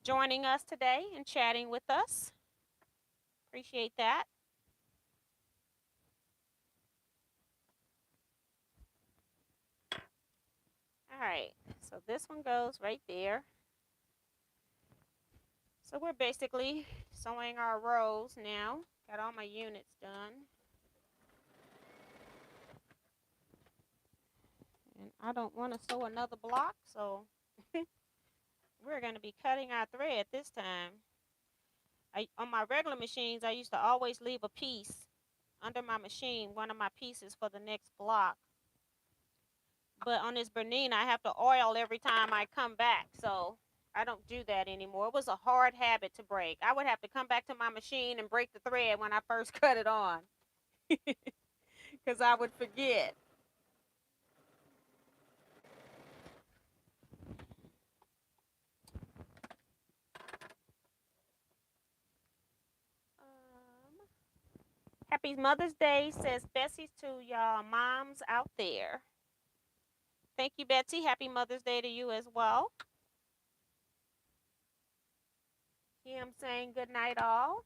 joining us today and chatting with us. Appreciate that. All right, so this one goes right there. So we're basically sewing our rows now. Got all my units done. And I don't want to sew another block, so we're going to be cutting our thread this time. On my regular machines, I used to always leave a piece under my machine, one of my pieces for the next block. But on this Bernine, I have to oil every time I come back, so I don't do that anymore. It was a hard habit to break. I would have to come back to my machine and break the thread when I first cut it on because I would forget. Happy Mother's Day, says Bessie to y'all moms out there. Thank you, Betsy. Happy Mother's Day to you as well. Kim saying good night, all.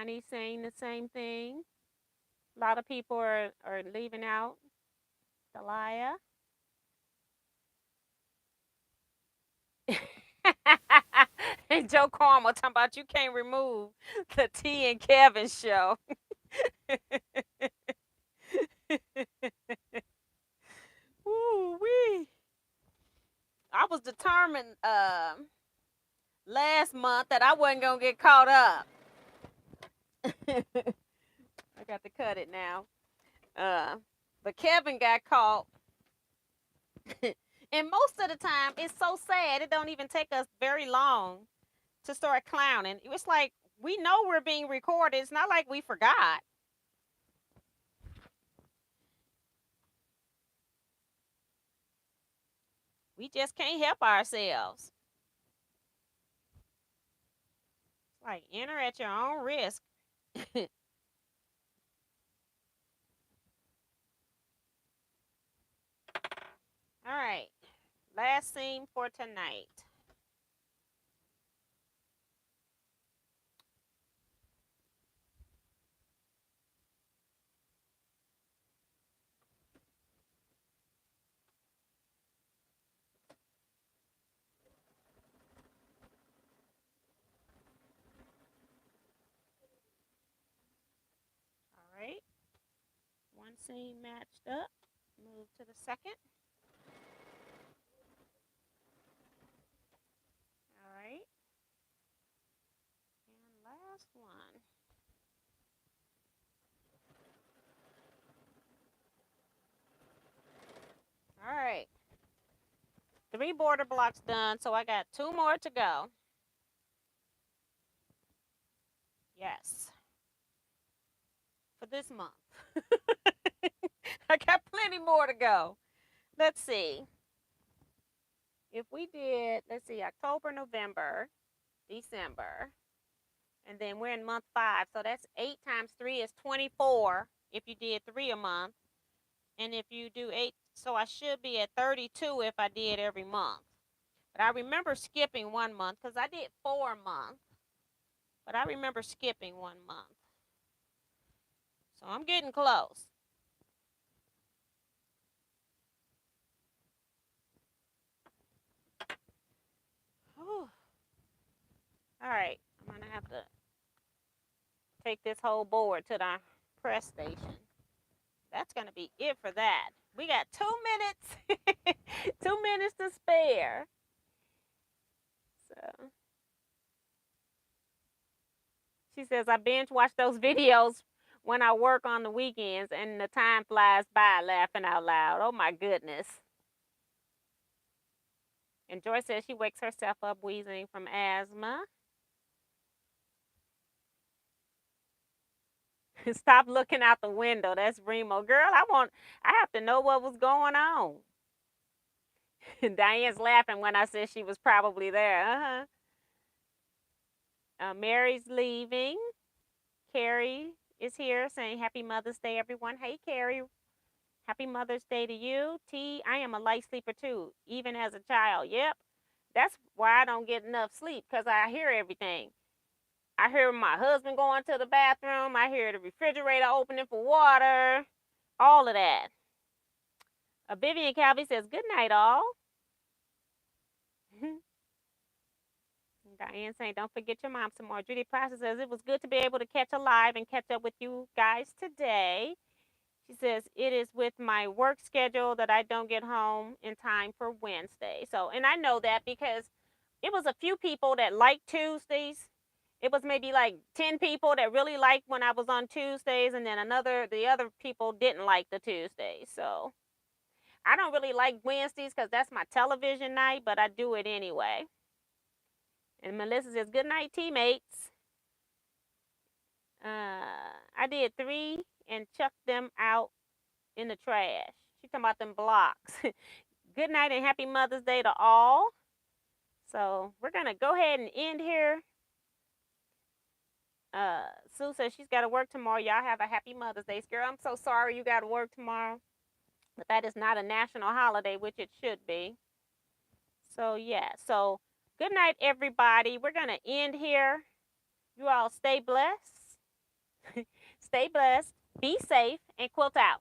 Connie's saying the same thing. A lot of people are leaving out. Delia. And Joe Carmel talking about you can't remove the T and Kevin show. Woo wee. I was determined last month that I wasn't gonna get caught up. I got to cut it now. But Kevin got caught. And most of the time, it's so sad. It don't even take us very long to start clowning. It's like we know we're being recorded. It's not like we forgot. We just can't help ourselves. It's like enter at your own risk. All right. Last scene for tonight. All right. One scene matched up. Move to the second. All right. And last one. All right. 3 border blocks done, so I got 2 more to go. Yes. For this month. I got plenty more to go. Let's see. If we did, let's see, October, November, December, and then we're in month 5. So that's 8 times 3 is 24 if you did 3 a month. And if you do 8, so I should be at 32 if I did every month. But I remember skipping 1 month because I did 4 a month. But I remember skipping 1 month. So I'm getting close. Whew. All right, I'm going to have to take this whole board to the press station. That's going to be it for that. We got 2 minutes. 2 minutes to spare. So she says, I binge watch those videos when I work on the weekends and the time flies by laughing out loud. Oh my goodness. And Joy says she wakes herself up wheezing from asthma. Stop looking out the window. That's Remo. Girl, I have to know what was going on. Diane's laughing when I said she was probably there. Mary's leaving. Carrie is here saying Happy Mother's Day, everyone. Hey, Carrie. Happy Mother's Day to you. T, I am a light sleeper too, even as a child. Yep. That's why I don't get enough sleep, because I hear everything. I hear my husband going to the bathroom. I hear the refrigerator opening for water. All of that. Vivian Calvi says, good night, all. Diane saying, don't forget your mom some more. Judy Plaza says, it was good to be able to catch a live and catch up with you guys today. She says, it is with my work schedule that I don't get home in time for Wednesday. So, and I know that because it was a few people that liked Tuesdays. It was maybe like 10 people that really liked when I was on Tuesdays, and then the other people didn't like the Tuesdays. So I don't really like Wednesdays because that's my television night, but I do it anyway. And Melissa says, good night, teammates. I did 3 and chucked them out in the trash. She's talking about them blocks. Good night and happy Mother's Day to all. So we're going to go ahead and end here. Sue says she's got to work tomorrow. Y'all have a happy Mother's Day. Girl, I'm so sorry you got to work tomorrow. But that is not a national holiday, which it should be. So, yeah. So, good night, everybody. We're going to end here. You all stay blessed. Stay blessed, be safe, and quilt out.